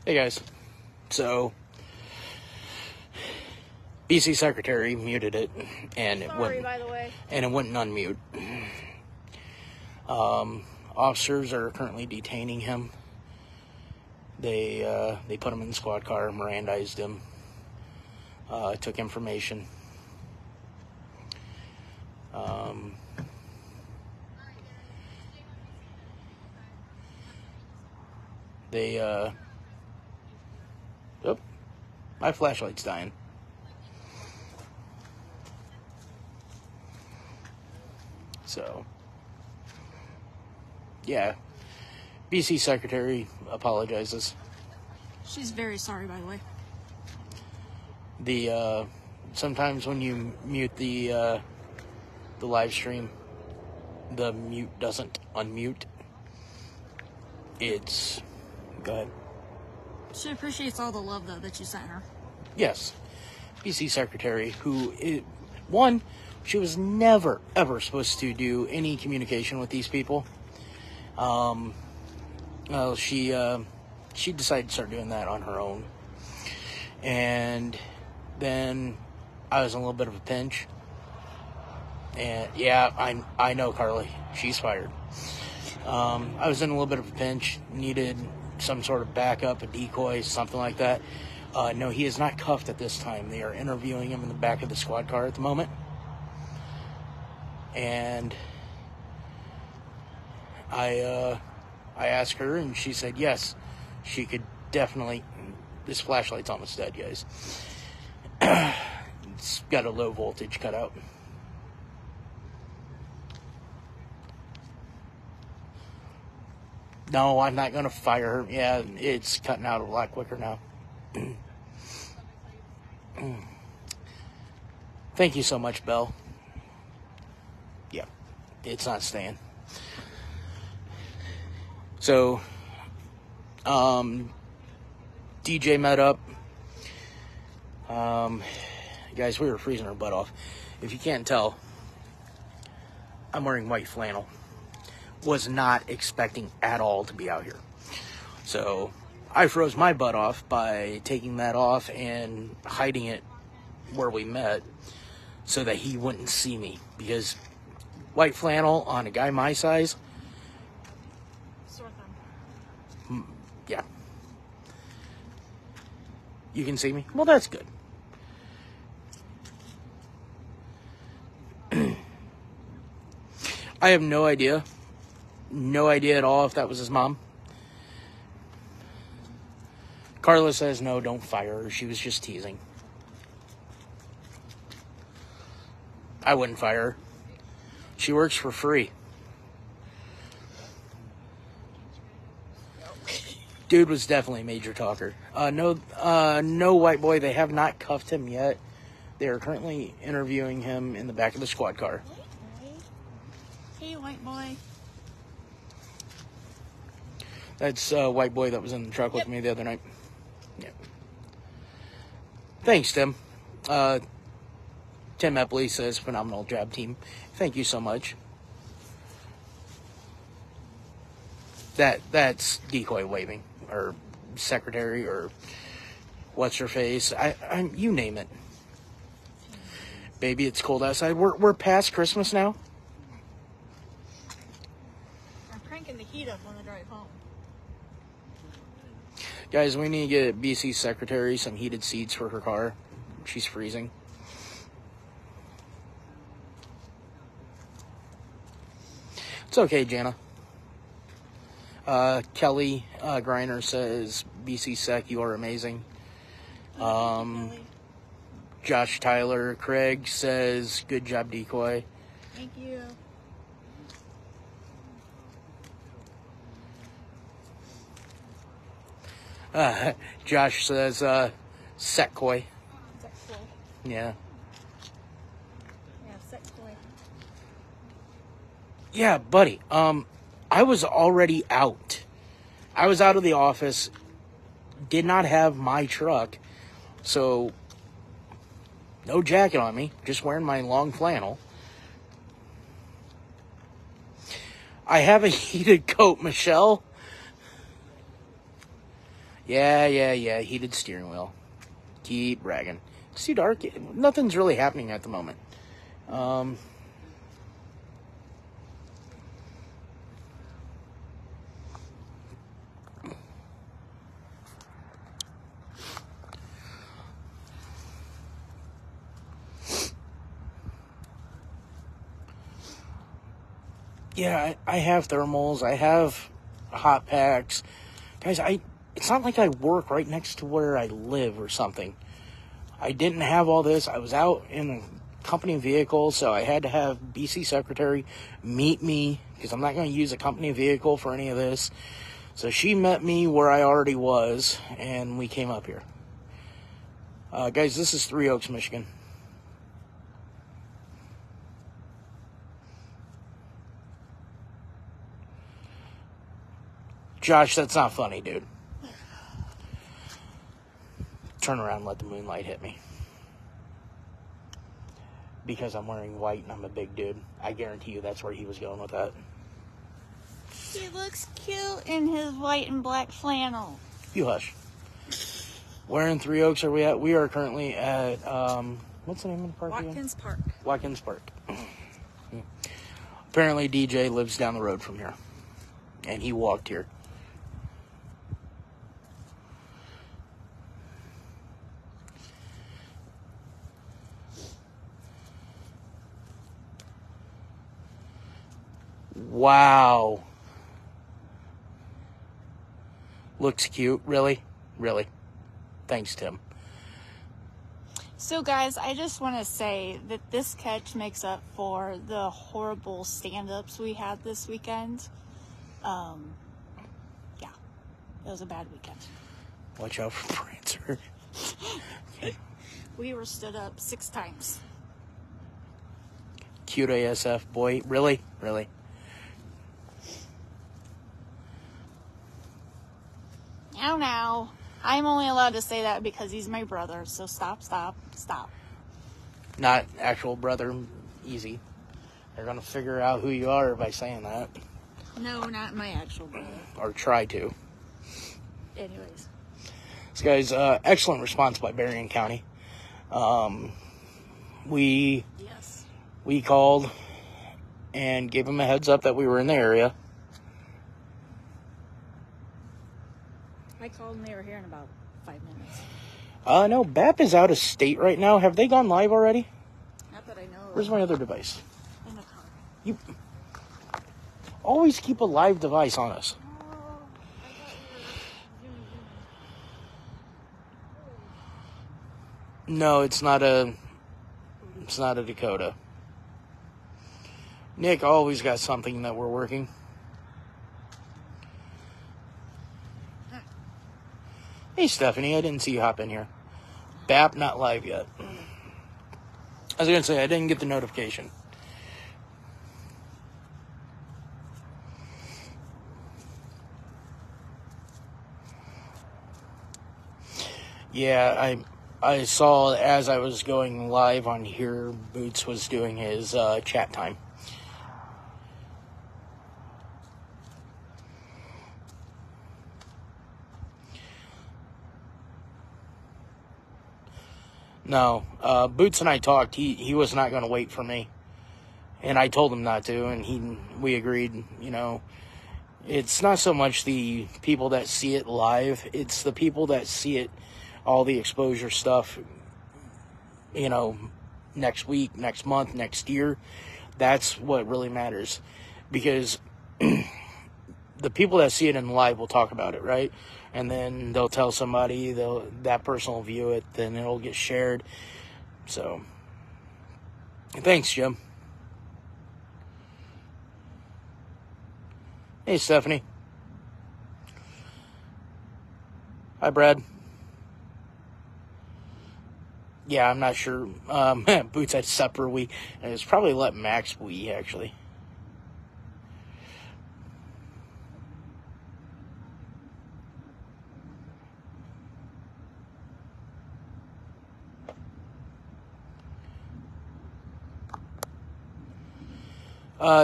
[SPEAKER 2] Hey guys, so BC Secretary muted it, and it wouldn't.
[SPEAKER 5] By the way.
[SPEAKER 2] And it wouldn't unmute. Officers are currently detaining him. They put him in the squad car, Mirandized him, took information. My flashlight's dying. So, yeah. BC Secretary apologizes.
[SPEAKER 5] She's very sorry, by the way.
[SPEAKER 2] Sometimes when you mute the live stream, the mute doesn't unmute. Go ahead.
[SPEAKER 5] She appreciates all the love, though, that you sent her.
[SPEAKER 2] Yes. BC Secretary, she was never, ever supposed to do any communication with these people. Well, she decided to start doing that on her own. And then I was in a little bit of a pinch. And, yeah, I know, Carly. She's fired. I was in a little bit of a pinch, needed some sort of backup, a decoy, something like that. No, he is not cuffed at this time. They are interviewing him in the back of the squad car at the moment. And I asked her, and she said yes, she could definitely. This flashlight's almost dead, guys. It's got a low voltage cutout. No, I'm not going to fire her. Yeah, it's cutting out a lot quicker now. Thank you so much, Belle. Yeah, it's not staying. So, DJ met up. Guys, we were freezing our butt off. If you can't tell, I'm wearing white flannel. Was not expecting at all to be out here. So I froze my butt off by taking that off and hiding it where we met so that he wouldn't see me, because white flannel on a guy my size,
[SPEAKER 5] Sore thumb.
[SPEAKER 2] yeah. You can see me? Well, that's good. I have no idea. No idea at all if that was his mom. Carla says, no, don't fire her. She was just teasing. I wouldn't fire her. She works for free. Dude was definitely a major talker. No white boy. They have not cuffed him yet. They are currently interviewing him in the back of the squad car.
[SPEAKER 5] Hey, white boy.
[SPEAKER 2] That's a white boy that was in the truck with me the other night. Yeah. Thanks, Tim. Tim Epley says, phenomenal job, team. Thank you so much. That's decoy waving, or secretary, or what's her face. You name it. Baby, it's cold outside. We're past Christmas now.
[SPEAKER 5] I'm cranking the heat up on the drive home.
[SPEAKER 2] Guys, we need to get BC Secretary some heated seats for her car. She's freezing. It's okay, Jana. Kelly Griner says, BC Sec, you are amazing. Josh Tyler Craig says, good job, decoy.
[SPEAKER 5] Thank you.
[SPEAKER 2] Josh says, Seccoy.
[SPEAKER 5] Sexual.
[SPEAKER 2] Yeah.
[SPEAKER 5] Yeah, sexual.
[SPEAKER 2] Yeah, buddy. I was already out. I was out of the office. Did not have my truck. So, no jacket on me. Just wearing my long flannel. I have a heated coat, Michelle. Yeah. Heated steering wheel. Keep bragging. It's too dark. Nothing's really happening at the moment. Yeah, I have thermals. I have hot packs. Guys, it's not like I work right next to where I live or something. I didn't have all this. I was out in a company vehicle, so I had to have BC secretary meet me because I'm not going to use a company vehicle for any of this. So she met me where I already was, and we came up here. Guys, this is Three Oaks, Michigan. Josh, that's not funny, dude. Turn around and let the moonlight hit me. Because I'm wearing white and I'm a big dude. I guarantee you that's where he was going with that.
[SPEAKER 5] He looks cute in his white and black flannel.
[SPEAKER 2] You hush. Where in Three Oaks are we at? We are currently at, what's the name of the park again?
[SPEAKER 5] Watkins Park.
[SPEAKER 2] Watkins Park. Apparently DJ lives down the road from here. And he walked here. Wow. Looks cute. Really? Really? Thanks, Tim.
[SPEAKER 5] So, guys, I just want to say that this catch makes up for the horrible stand-ups we had this weekend. Yeah, it was a bad weekend.
[SPEAKER 2] Watch out for Prancer. Okay.
[SPEAKER 5] We were stood up 6 times.
[SPEAKER 2] Cute ASF, boy. Really? Really?
[SPEAKER 5] Now. I'm only allowed to say that because he's my brother, so stop.
[SPEAKER 2] Not actual brother. Easy. They're going to figure out who you are by saying that.
[SPEAKER 5] No, not my actual brother.
[SPEAKER 2] Or try to.
[SPEAKER 5] Anyways.
[SPEAKER 2] So, guys, excellent response by Berrien County. We called and gave them a heads up that we were in the area.
[SPEAKER 5] I called and they were here in about 5 minutes.
[SPEAKER 2] No, BAP is out of state right now. Have they gone live already?
[SPEAKER 5] Not that I know of.
[SPEAKER 2] Where's my other device?
[SPEAKER 5] In the car.
[SPEAKER 2] You always keep a live device on us. No, it's not a Dakota. Nick always got something that we're working. Hey, Stephanie, I didn't see you hop in here. BAP not live yet. I was going to say, I didn't get the notification. Yeah, I saw as I was going live on here, Boots was doing his chat time. No, Boots and I talked. He was not going to wait for me, and I told him not to, and we agreed. You know, it's not so much the people that see it live; it's the people that see it, all the exposure stuff. You know, next week, next month, next year. That's what really matters, because the people that see it in live will talk about it, right? And then they'll tell somebody, that person will view it, then it'll get shared. So, thanks, Jim. Hey, Stephanie. Hi, Brad. Yeah, I'm not sure. Boots had supper. And it's probably let Max wee, actually.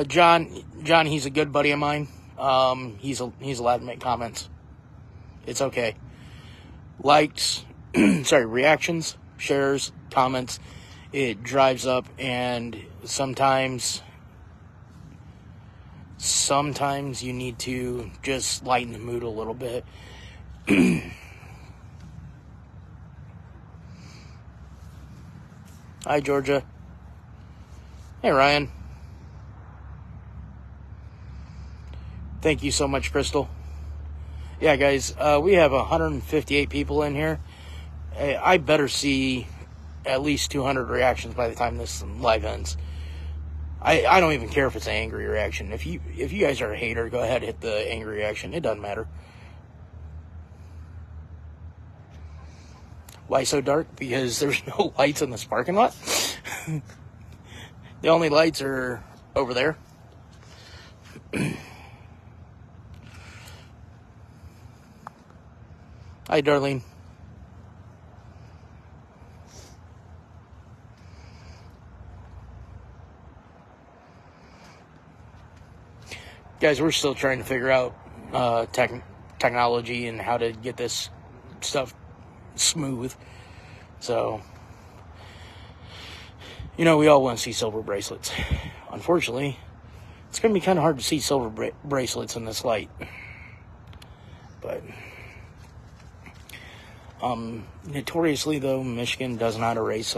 [SPEAKER 2] John, he's a good buddy of mine. He's allowed to make comments. It's okay. likes, reactions, shares, comments, it drives up, and sometimes you need to just lighten the mood a little bit. Hi, Georgia. Hey, Ryan. Thank you so much, Crystal. Yeah, guys, we have 158 people in here. I better see at least 200 reactions by the time this live ends. I don't even care if it's an angry reaction. If you guys are a hater, go ahead and hit the angry reaction. It doesn't matter. Why so dark? Because there's no lights in this parking lot. The only lights are over there. Hi, Darlene. Guys, we're still trying to figure out technology and how to get this stuff smooth. So, we all want to see silver bracelets. Unfortunately, it's going to be kind of hard to see silver bracelets in this light. But, notoriously, though, Michigan does not arrest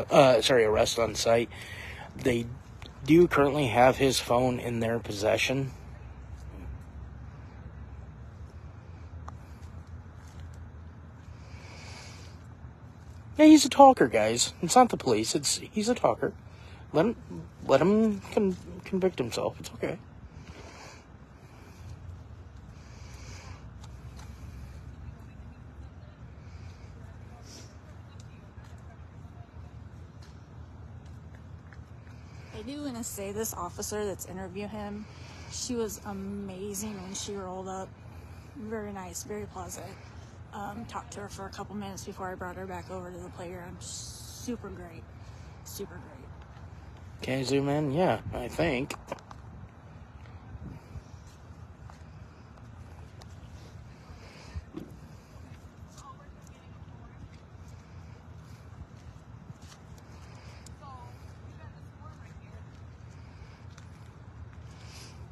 [SPEAKER 2] on site. They do currently have his phone in their possession. Yeah, he's a talker, guys. It's not the police. He's a talker. Let him convict himself. It's okay.
[SPEAKER 5] I do want to say this officer that's interviewed him, she was amazing when she rolled up. Very nice, very pleasant. Talked to her for a couple minutes before I brought her back over to the playground. Super great. Super great.
[SPEAKER 2] Can I zoom in? Yeah, I think.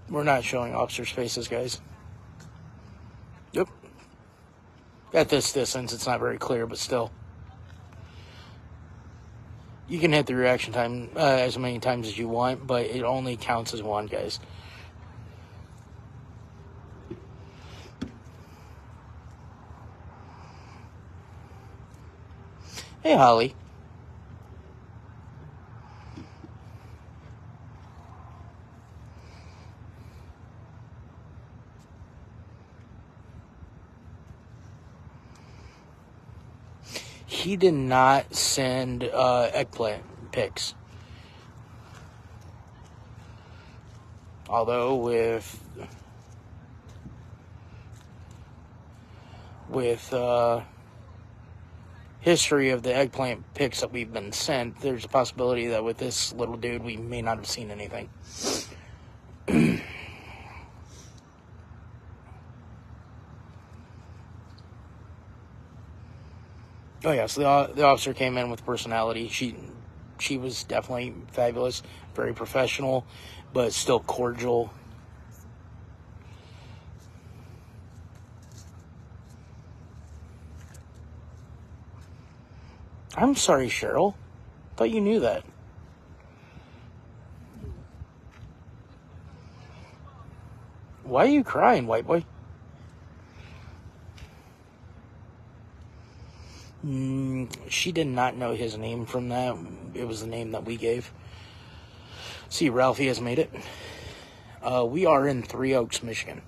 [SPEAKER 2] We're not showing officers' faces, guys. Yep. At this distance, it's not very clear, but still. You can hit the reaction time as many times as you want, but it only counts as one, guys. Hey, Holly. He did not send eggplant pics. Although with history of the eggplant pics that we've been sent, there's a possibility that with this little dude we may not have seen anything. Oh yeah, so the officer came in with personality. She was definitely fabulous, very professional, but still cordial. I'm sorry, Cheryl. Thought you knew that. Why are you crying, white boy? She did not know his name from that. It was the name that we gave. See, Ralphie has made it. We are in Three Oaks, Michigan.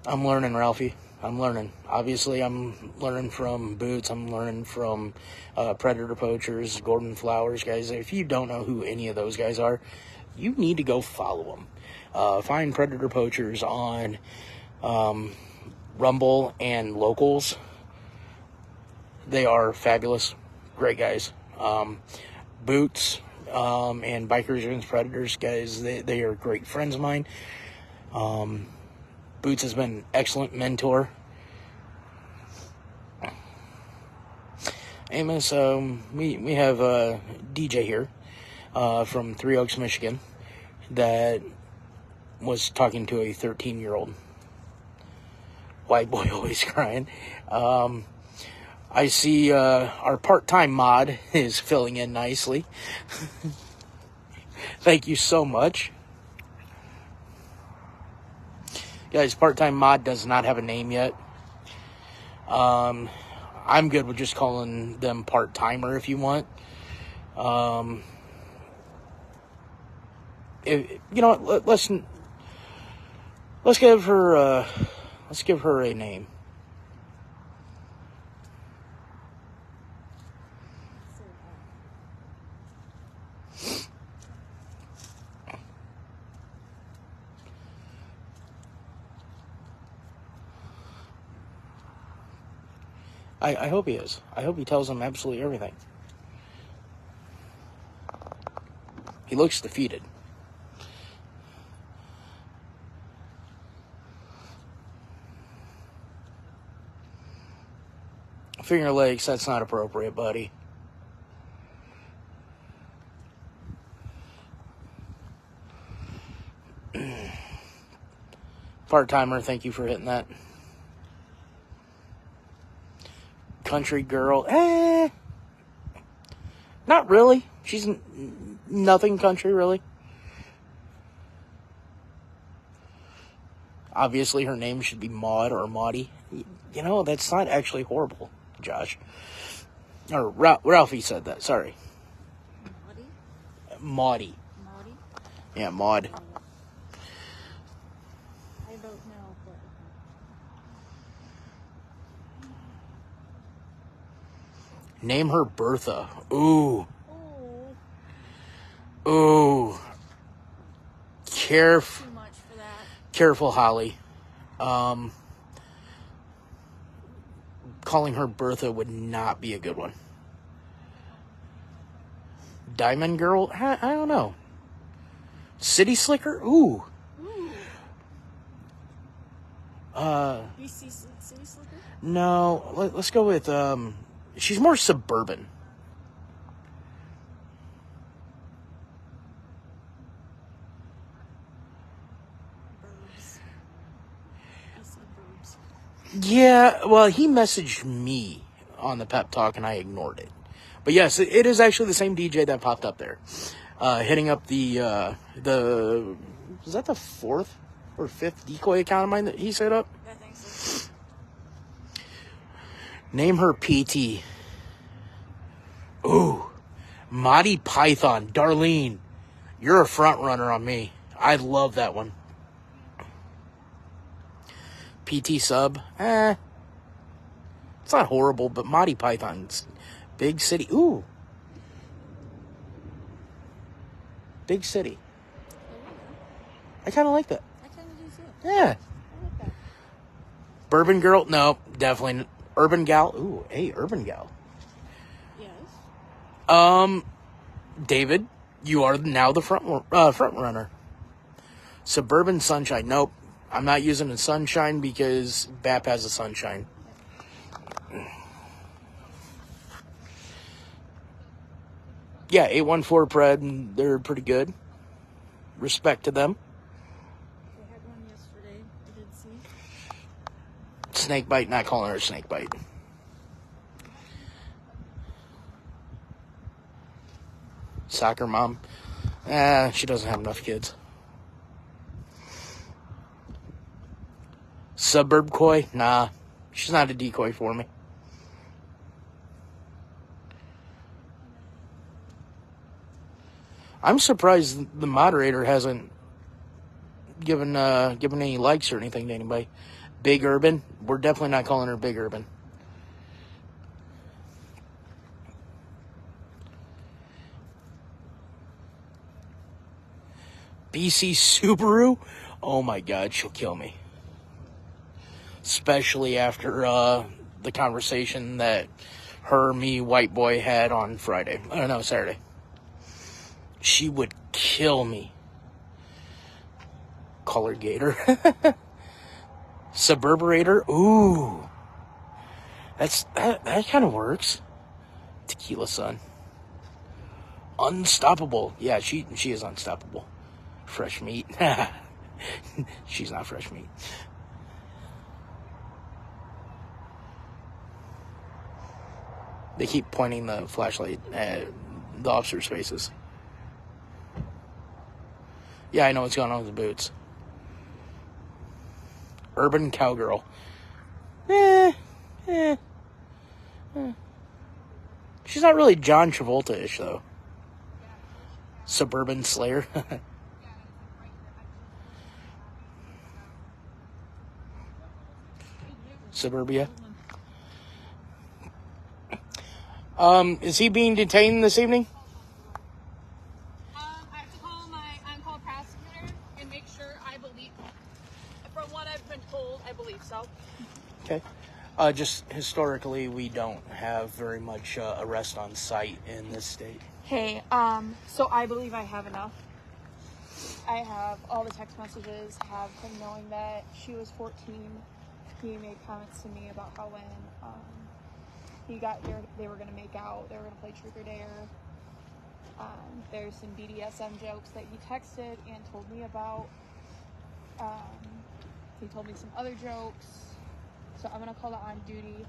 [SPEAKER 2] I'm learning, Ralphie. I'm learning. Obviously, I'm learning from Boots. I'm learning from Predator Poachers, Gordon Flowers, guys. If you don't know who any of those guys are, you need to go follow them. Find Predator Poachers on Rumble and Locals. They are fabulous. Great guys. Boots and Bikers Against Predators, guys, they are great friends of mine. Boots has been an excellent mentor. Amos, we have a DJ here from Three Oaks, Michigan, that was talking to a 13-year-old. White boy always crying. I see our part-time mod is filling in nicely. Thank you so much. Guys, part-time mod does not have a name yet. I'm good with just calling them part-timer if you want. You know what, let's give her a name. I hope he is. I hope he tells them absolutely everything. He looks defeated. Finger Lakes, that's not appropriate, buddy. Part-timer, thank you for hitting that. Country girl, not really. She's nothing country, really. Obviously, her name should be Maud or Maudie. You know, that's not actually horrible, Josh. Or Ralphie said that, sorry. Maudie.
[SPEAKER 5] Maudie?
[SPEAKER 2] Yeah, Maud.
[SPEAKER 5] I don't know, but...
[SPEAKER 2] Name her Bertha. Ooh.
[SPEAKER 5] Oh.
[SPEAKER 2] Ooh.
[SPEAKER 5] Too much for that.
[SPEAKER 2] Careful, Holly. Calling her Bertha would not be a good one. Diamond Girl? I don't know. City Slicker? Ooh.
[SPEAKER 5] BC City Slicker?
[SPEAKER 2] No. Let's go with, she's more suburban.
[SPEAKER 5] Burbs. BC Burbs.
[SPEAKER 2] Yeah, well, he messaged me on the pep talk and I ignored it. But yes, it is actually the same DJ that popped up there. Hitting up the is that the 4th or 5th decoy account of mine that he set up?
[SPEAKER 5] I think so.
[SPEAKER 2] Name her PT. Ooh, Monty Python, Darlene. You're a front runner on me. I love that one. PT sub, it's not horrible, but Monty Python's Big City. Ooh, Big City. I kind of like that.
[SPEAKER 5] I kind of do too.
[SPEAKER 2] Yeah.
[SPEAKER 5] I like that.
[SPEAKER 2] Bourbon Girl? No, definitely. Urban Gal? Ooh, hey, Urban Gal.
[SPEAKER 5] Yes.
[SPEAKER 2] David, you are now the front runner. Suburban Sunshine. Nope. I'm not using a Sunshine because BAP has a Sunshine. Yeah, 814 Pred, they're pretty good. Respect to them.
[SPEAKER 5] They had one yesterday. I did see.
[SPEAKER 2] Snakebite, not calling her Snakebite. Soccer mom. She doesn't have enough kids. Suburb Koi? Nah. She's not a decoy for me. I'm surprised the moderator hasn't given any likes or anything to anybody. Big Urban? We're definitely not calling her Big Urban. BC Subaru? Oh my God, she'll kill me. Especially after the conversation that her, me, white boy had on Friday. I don't know, Saturday. She would kill me. Colored gator. Suburberator. Ooh. That kind of works. Tequila sun. Unstoppable. Yeah, she is unstoppable. Fresh meat. She's not fresh meat. They keep pointing the flashlight at the officer's faces. Yeah, I know what's going on with the boots. Urban cowgirl. She's not really John Travolta-ish, though. Suburban Slayer. Suburbia. Is he being detained this evening?
[SPEAKER 4] I have to call my on-call prosecutor and make sure I believe. From what I've been told, I believe so.
[SPEAKER 2] Okay. Just historically, we don't have very much arrest on site in this state.
[SPEAKER 4] Hey, so I believe I have enough. I have all the text messages, have him knowing that she was 14. He made comments to me about how when he got here, they were going to make out, they were going to play truth or dare. There's some BDSM jokes that he texted and told me about. He told me some other jokes. So I'm going to call it on duty.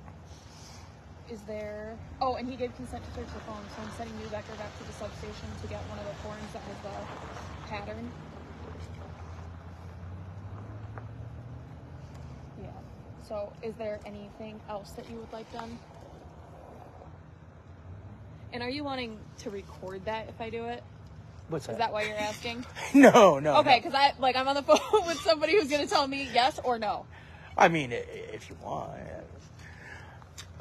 [SPEAKER 4] Is there... Oh, and he gave consent to search the phone, so I'm sending Newbecker back to the substation to get one of the forms that has the pattern. Yeah. So is there anything else that you would like done? And are you wanting to record that if I do it?
[SPEAKER 2] What's that?
[SPEAKER 4] Is that why you're asking?
[SPEAKER 2] No.
[SPEAKER 4] Okay, because I'm on the phone with somebody who's going to tell me yes or no.
[SPEAKER 2] I mean, if you want.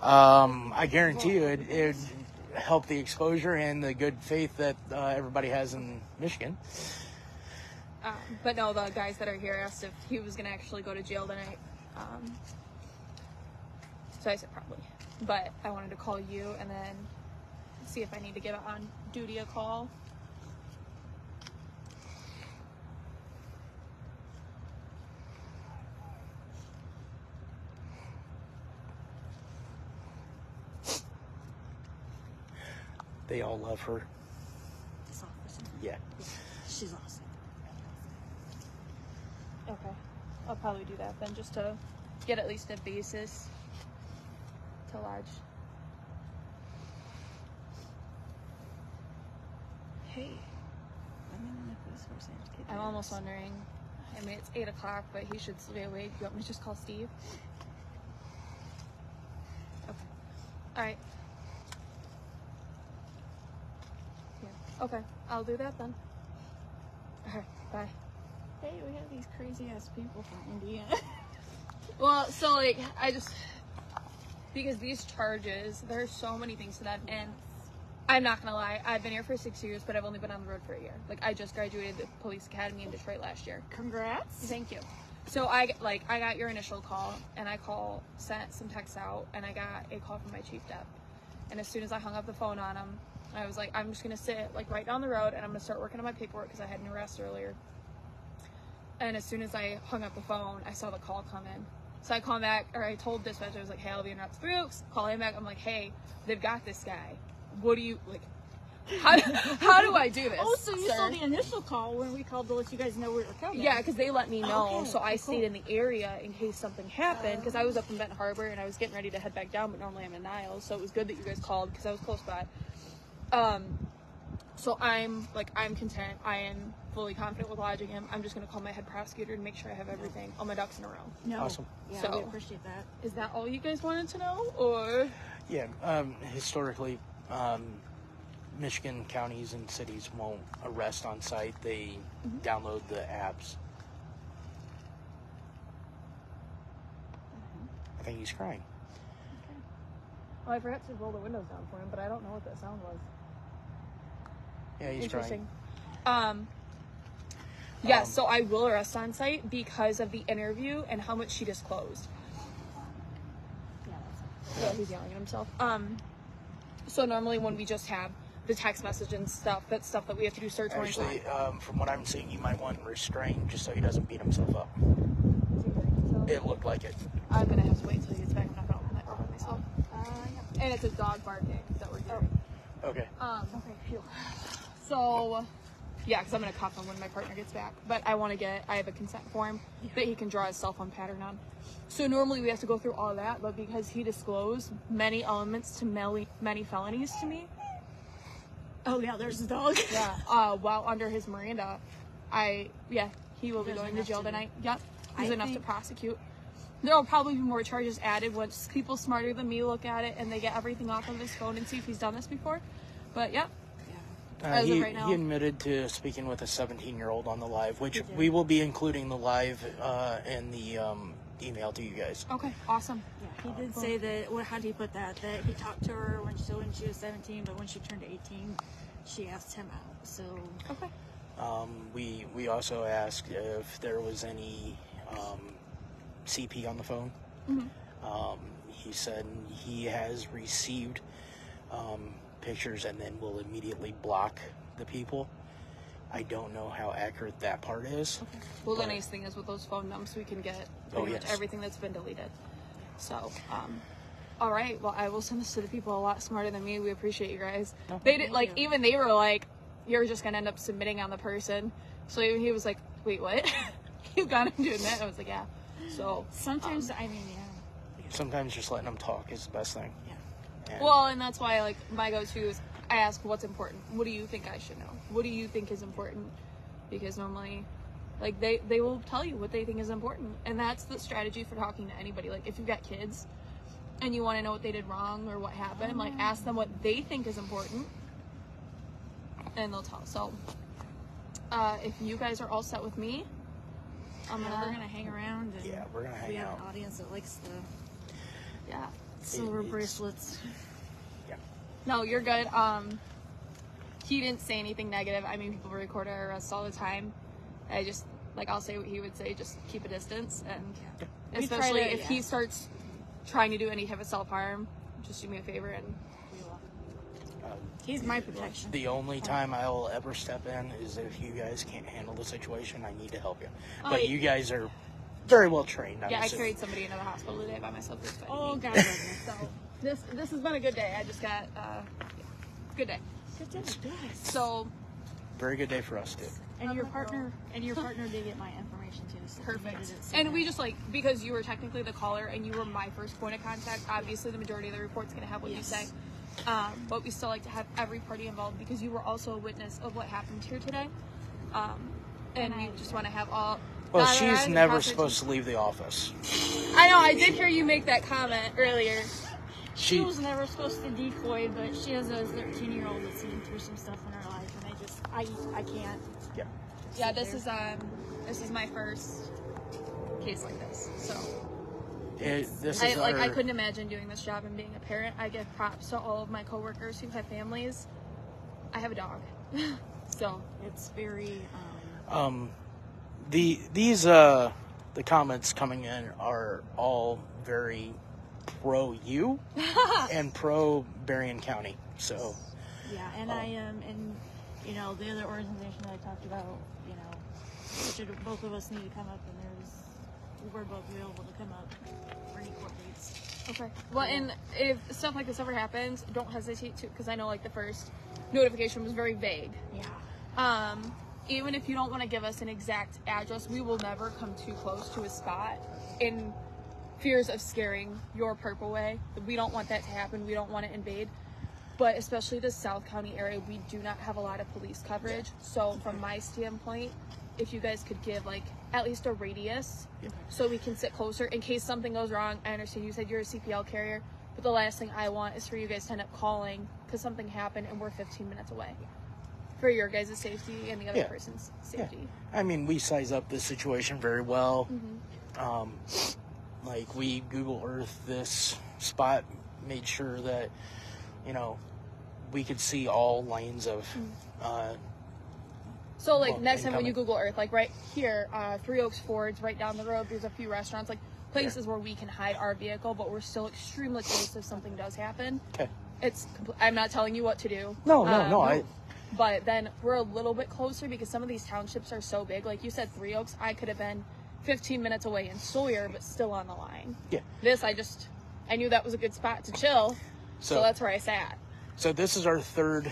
[SPEAKER 2] I guarantee you it'd help the exposure and the good faith that everybody has in Michigan.
[SPEAKER 4] But no, the guys that are here asked if he was going to actually go to jail tonight. So I said probably. But I wanted to call you and then see if I need to give on duty a call.
[SPEAKER 2] They all love her.
[SPEAKER 5] This officer.
[SPEAKER 2] Yeah.
[SPEAKER 5] She's awesome.
[SPEAKER 4] Okay. I'll probably do that then, just to get at least a basis to lodge.
[SPEAKER 5] Hey, let me know if this person kid.
[SPEAKER 4] I'm almost wondering, I mean, it's 8 o'clock, but he should stay awake. You want me to just call Steve? Okay. All right. Yeah. Okay. I'll do that then. All right. Bye.
[SPEAKER 5] Hey, we have these crazy ass people from Indiana.
[SPEAKER 4] Well, so like, because these charges, there's so many things to them, and I'm not gonna lie, I've been here for 6 years, but I've only been on the road for a year. Like, I just graduated the police academy in Detroit last year.
[SPEAKER 5] Congrats.
[SPEAKER 4] Thank you. So I got your initial call, and sent some texts out, and I got a call from my chief dep. And as soon as I hung up the phone on him, I was like, I'm just gonna sit like right down the road, and I'm gonna start working on my paperwork because I had an arrest earlier. And as soon as I hung up the phone, I saw the call come in. So I called back, or I told dispatch, I was like, hey, I'll be interrupted Brooks. Call him back. I'm like, hey, they've got this guy. What do you, like, how do I do this?
[SPEAKER 5] Oh, so you
[SPEAKER 4] sir?
[SPEAKER 5] saw the initial call when we called to let you guys know we were coming.
[SPEAKER 4] Yeah, because they let me know.
[SPEAKER 5] Okay,
[SPEAKER 4] So I
[SPEAKER 5] cool.
[SPEAKER 4] stayed in the area in case something happened, because I was up in Benton Harbor and I was getting ready to head back down, but normally I'm in Niles. So it was good that you guys called because I was close by. So I'm content. I am fully confident with lodging him. I'm just going to call my head prosecutor and make sure I have everything, all my ducks in a row.
[SPEAKER 5] No.
[SPEAKER 2] Awesome.
[SPEAKER 5] Yeah,
[SPEAKER 4] So-
[SPEAKER 5] we appreciate that.
[SPEAKER 4] Is that all you guys wanted to know, or?
[SPEAKER 2] Yeah. Historically, Michigan counties and cities won't arrest on site. They download the apps. I think he's crying.
[SPEAKER 4] Oh, I forgot to roll the windows down for him, but I don't know what that sound was.
[SPEAKER 2] Yeah, he's
[SPEAKER 4] Interesting.
[SPEAKER 2] crying.
[SPEAKER 4] Yes, so I will arrest on site because of the interview and how much she disclosed.
[SPEAKER 5] Yeah, that's
[SPEAKER 4] Yeah, he's yelling at himself. So normally when we just have the text message and stuff. That's stuff that we have to do search warrants on.
[SPEAKER 2] Actually, from what I'm seeing, you might want restraint just so he doesn't beat himself up. It looked like it.
[SPEAKER 4] I'm gonna have to wait until he gets back. I'm not gonna open that door by myself. And it's a dog barking that we're hearing.
[SPEAKER 2] Okay.
[SPEAKER 4] Okay, phew. So, yeah, because I'm gonna cuff him when my partner gets back. But I have a consent form that he can draw his cell phone pattern on. So normally we have to go through all that, but because he disclosed many elements to many felonies to me.
[SPEAKER 5] Oh yeah, there's the dog.
[SPEAKER 4] Yeah. While under his Miranda, he will be going to jail tonight. Yep. He's enough to prosecute. There will probably be more charges added once people smarter than me look at it and they get everything off of his phone and see if he's done this before. But yeah. As of right now,
[SPEAKER 2] he admitted to speaking with a 17-year-old on the live, which we will be including the live in the email to you guys.
[SPEAKER 4] Okay, awesome.
[SPEAKER 5] Yeah, he did say that. How do you put that? That he talked to her when she was 17, but when she turned 18, she asked him out. So
[SPEAKER 4] okay.
[SPEAKER 2] We also asked if there was any CP on the phone.
[SPEAKER 4] Mm-hmm.
[SPEAKER 2] He said he has received pictures and then will immediately block the people. I don't know how accurate that part is.
[SPEAKER 4] Okay. Well, the nice thing is with those phone numbers, we can get pretty much everything that's been deleted. So, all right. Well, I will send this to the people a lot smarter than me. We appreciate you guys. They did even they were like, "You're just gonna end up submitting on the person." So even he was like, "Wait, what? You got him doing that?" I was like, "Yeah." So
[SPEAKER 5] sometimes
[SPEAKER 2] sometimes just letting them talk is the best thing.
[SPEAKER 4] Well, and that's why, my go-to is I ask what's important. What do you think I should know? What do you think is important? Because normally, they will tell you what they think is important. And that's the strategy for talking to anybody. Like, if you've got kids and you want to know what they did wrong or what happened, ask them what they think is important. And they'll tell. So, if you guys are all set with me,
[SPEAKER 5] we're going to hang around. And
[SPEAKER 2] we're going to hang out.
[SPEAKER 5] We have an audience that likes the...
[SPEAKER 4] Yeah.
[SPEAKER 5] Silver bracelets.
[SPEAKER 2] Yeah.
[SPEAKER 4] No, you're good. He didn't say anything negative. I mean, people record our arrests all the time. I just, I'll say what he would say, just keep a distance. And especially if he starts trying to do any type of self-harm, just do me a favor and...
[SPEAKER 5] He's my protection.
[SPEAKER 2] The only time I'll ever step in is if you guys can't handle the situation. I need to help you. But you guys are very well trained.
[SPEAKER 4] I carried somebody into the hospital today by myself.
[SPEAKER 5] Oh, God.
[SPEAKER 4] So this has been a good day. I just got good day.
[SPEAKER 5] Good day.
[SPEAKER 4] So
[SPEAKER 2] very good day for us too.
[SPEAKER 5] And your partner did get my information too. So
[SPEAKER 4] perfect. And we just because you were technically the caller and you were my first point of contact. Obviously, the majority of the report's going to have what you say. But we still like to have every party involved because you were also a witness of what happened here today. And we just want to have all.
[SPEAKER 2] Well, she's never supposed to leave the office.
[SPEAKER 5] I know, I did hear you make that comment earlier. She was never supposed to decoy, but she has a 13-year-old that's seen through some stuff in her life, and I can't.
[SPEAKER 2] Yeah.
[SPEAKER 4] Yeah, this is my first case like this, so. I couldn't imagine doing this job and being a parent. I give props to all of my coworkers who have families. I have a dog, so
[SPEAKER 5] it's very.
[SPEAKER 2] The comments coming in are all very pro you and pro Berrien County. So
[SPEAKER 5] yeah, and I am, and the other organization that I talked about, both of us need to come up, and we're both available to come up for any court dates.
[SPEAKER 4] Okay. Well, and if stuff like this ever happens, don't hesitate to, because I know the first notification was very vague.
[SPEAKER 5] Yeah.
[SPEAKER 4] Even if you don't want to give us an exact address, we will never come too close to a spot in fears of scaring your perp away. We don't want that to happen. We don't want to invade. But especially the South County area, we do not have a lot of police coverage. So from my standpoint, if you guys could give at least a radius so we can sit closer in case something goes wrong. I understand you said you're a CPL carrier, but the last thing I want is for you guys to end up calling because something happened and we're 15 minutes away. For your guys' safety and the other person's safety.
[SPEAKER 2] Yeah. I mean, we size up the situation very well.
[SPEAKER 4] Mm-hmm.
[SPEAKER 2] We Google Earth this spot, made sure that, we could see all lanes of.
[SPEAKER 4] So next time when you Google Earth, right here, Three Oaks Ford's right down the road. There's a few restaurants, places where we can hide our vehicle, but we're still extremely close if something does happen.
[SPEAKER 2] Okay.
[SPEAKER 4] I'm not telling you what to do.
[SPEAKER 2] No.
[SPEAKER 4] But then we're a little bit closer because some of these townships are so big. Like you said, Three Oaks, I could have been 15 minutes away in Sawyer, but still on the line.
[SPEAKER 2] Yeah.
[SPEAKER 4] This, I knew that was a good spot to chill, so that's where I sat.
[SPEAKER 2] So this is our third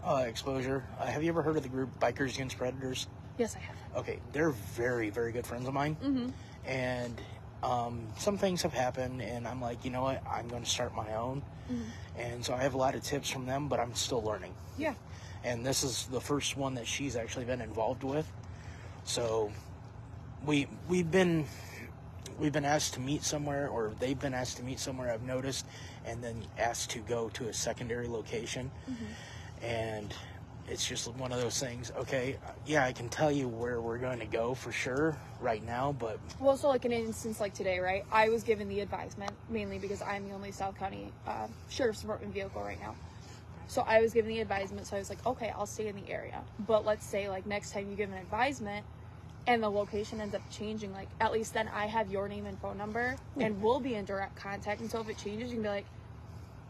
[SPEAKER 2] exposure. Have you ever heard of the group Bikers Against Predators?
[SPEAKER 4] Yes, I have.
[SPEAKER 2] Okay, they're very, very good friends of mine. Mm-hmm. And some things have happened, and I'm like, you know what? I'm going to start my own. Mm-hmm. And so I have a lot of tips from them, but I'm still learning.
[SPEAKER 4] Yeah.
[SPEAKER 2] And this is the first one that she's actually been involved with. So we've been asked to meet somewhere, or they've been asked to meet somewhere, I've noticed, and then asked to go to a secondary location. Mm-hmm. And it's just one of those things. Okay, yeah, I can tell you where we're going to go for sure right now, but...
[SPEAKER 4] Well, so like in an instance like today, right, I was given the advisement, mainly because I'm the only South County Sheriff's Department vehicle right now. So I was given the advisement, so I was like, okay, I'll stay in the area. But let's say, like, next time you give an advisement and the location ends up changing, like, at least then I have your name and phone number, and we'll be in direct contact. And so if it changes, you can be like,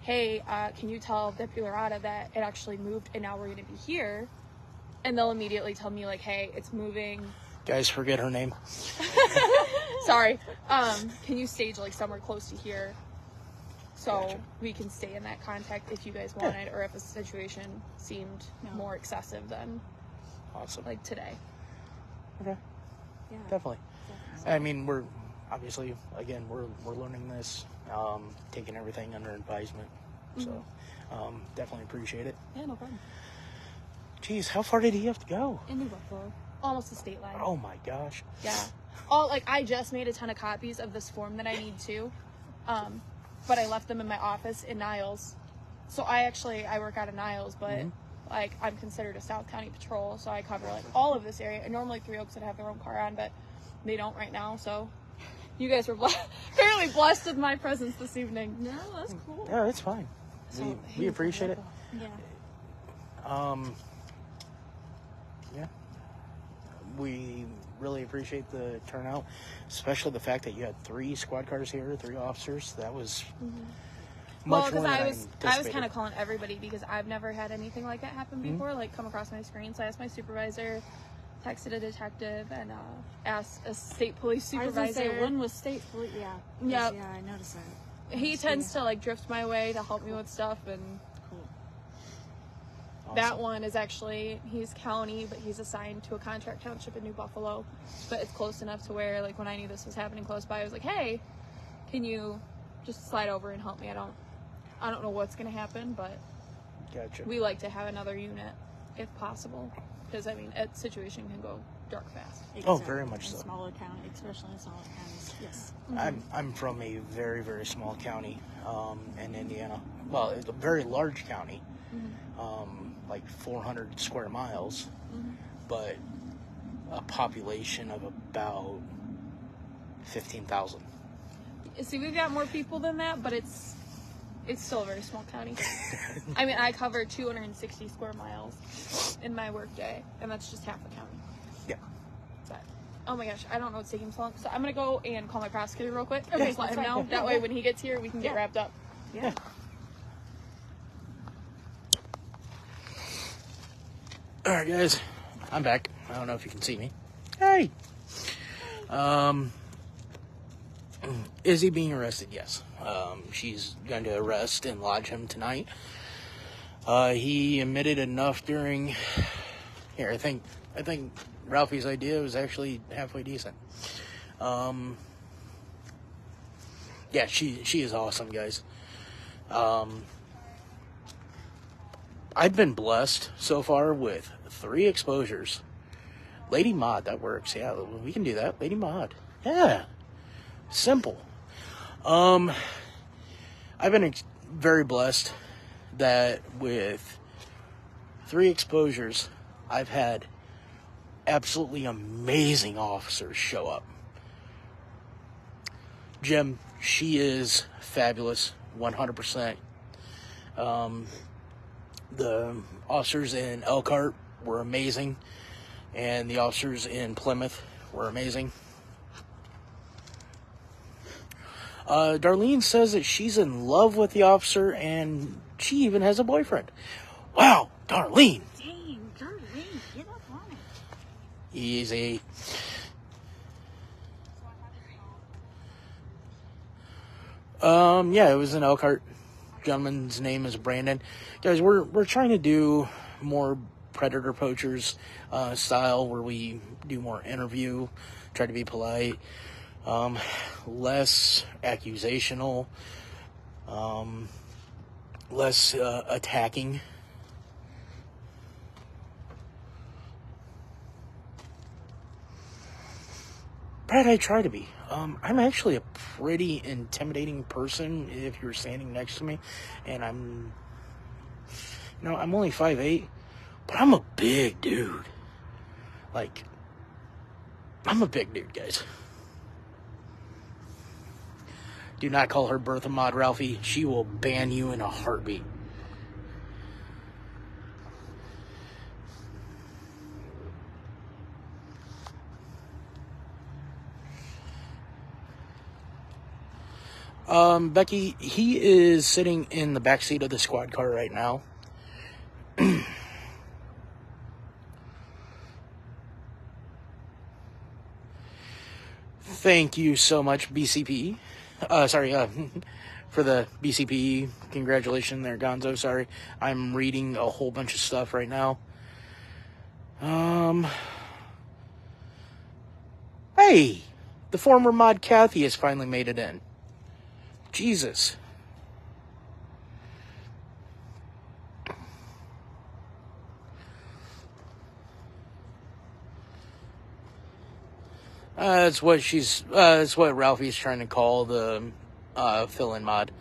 [SPEAKER 4] hey, can you tell Deputy Loretta that it actually moved and now we're going to be here? And they'll immediately tell me, like, hey, it's moving.
[SPEAKER 2] Guys, forget her name.
[SPEAKER 4] Sorry. Can you stage, like, somewhere close to here? So
[SPEAKER 2] Gotcha.
[SPEAKER 4] We can stay in that contact if you guys wanted, or if a situation seemed more excessive than
[SPEAKER 2] Awesome.
[SPEAKER 4] like today.
[SPEAKER 2] Okay.
[SPEAKER 5] Yeah.
[SPEAKER 2] Definitely. I mean, we're obviously, again, we're learning this, taking everything under advisement. So definitely appreciate it.
[SPEAKER 4] Yeah, no problem.
[SPEAKER 2] Geez, how far did he have to go?
[SPEAKER 4] In New Buffalo. Almost the state line.
[SPEAKER 2] Oh my gosh.
[SPEAKER 4] Yeah. I just made a ton of copies of this form that I need to. But I left them in my office in Niles. So I work out of Niles, but like I'm considered a South County patrol, so I cover like all of this area. And normally Three Oaks would have their own car on, but they don't right now. So you guys were fairly blessed with my presence this evening.
[SPEAKER 5] No, that's cool.
[SPEAKER 2] Yeah, it's fine.
[SPEAKER 4] So,
[SPEAKER 2] We appreciate it.
[SPEAKER 5] Yeah.
[SPEAKER 2] Yeah. We really appreciate the turnout, especially the fact that you had 3 squad cars here, 3 officers. That was much more than
[SPEAKER 4] I was
[SPEAKER 2] anticipated.
[SPEAKER 4] kind of calling everybody because I've never had anything like that happen before, like come across my screen. So I asked my supervisor, texted a detective, and asked a state police supervisor.
[SPEAKER 5] I was gonna say, one was state police. Yeah.
[SPEAKER 4] Yep.
[SPEAKER 5] Yeah, I noticed that.
[SPEAKER 4] He tends to like drift my way to help me with stuff, and
[SPEAKER 5] Cool.
[SPEAKER 4] that one is actually, he's county, but he's assigned to a contract township in New Buffalo. But it's close enough to where, like, when I knew this was happening close by, I was like, hey, can you just slide over and help me? I don't know what's going to happen, but
[SPEAKER 2] Gotcha.
[SPEAKER 4] we like to have another unit if possible. Because, I mean, a situation can go dark fast.
[SPEAKER 2] Oh, very much
[SPEAKER 5] In
[SPEAKER 2] so.
[SPEAKER 5] smaller county, especially in smaller counties. Yes.
[SPEAKER 2] I'm from a very, very small county in Indiana. Well, it's a very large county, like 400 square miles, but a population of about 15,000.
[SPEAKER 4] See, we've got more people than that, but it's still a very small county. I mean, I cover 260 square miles in my workday, and that's just half the county.
[SPEAKER 2] Yeah.
[SPEAKER 4] But, oh my gosh, I don't know what's taking so long. So I'm going to go and call my prosecutor real quick.
[SPEAKER 2] Okay,
[SPEAKER 4] Just let him know. That way, when he gets here, we can get wrapped up.
[SPEAKER 5] Yeah.
[SPEAKER 2] All right, guys, I'm back. I don't know if you can see me. Hey. Is he being arrested? Yes. She's going to arrest and lodge him tonight. He admitted enough during. Here, I think Ralphie's idea was actually halfway decent. Yeah, she is awesome, guys. I've been blessed so far with 3 exposures. Lady Mod, that works. Yeah, we can do that. Lady Mod. Yeah. Simple. I've been very blessed that with 3 exposures, I've had absolutely amazing officers show up. Jim, she is fabulous, 100%. The officers in Elkhart were amazing, and the officers in Plymouth were amazing. Darlene says that she's in love with the officer, and She even has a boyfriend. Wow, Darlene.
[SPEAKER 5] Dang, Darlene, get up on it.
[SPEAKER 2] Easy. Yeah, it was an Elkhart. Gentleman's name is Brandon. Guys, we're trying to do more predator poachers style, where we do more interview, try to be polite, less accusational, less attacking. Brad, I try to be. I'm actually a pretty intimidating person if you're standing next to me, and I'm only 5'8", but I'm a big dude. Like, I'm a big dude, guys. Do not call her Bertha Maud Ralphie. She will ban you in a heartbeat. Becky, he is sitting in the back seat of the squad car right now. Thank you so much, BCPE. For the BCPE. Congratulations there, Gonzo. Sorry. I'm reading a whole bunch of stuff right now. Hey! The former mod Kathy has finally made it in. Jesus. That's what Ralphie's trying to call the fill-in mod.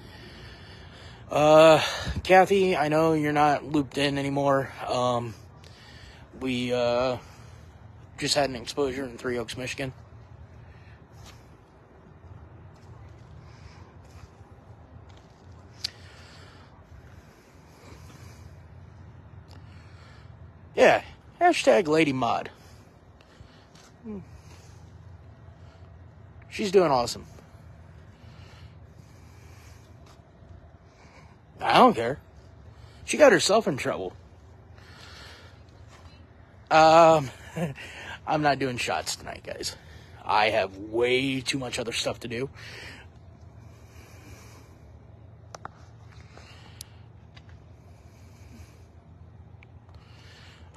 [SPEAKER 2] Kathy, I know you're not looped in anymore. We just had an exposure in Three Oaks, Michigan. Yeah, hashtag Lady Mod. She's doing awesome. I don't care. She got herself in trouble. I'm not doing shots tonight, guys. I have way too much other stuff to do.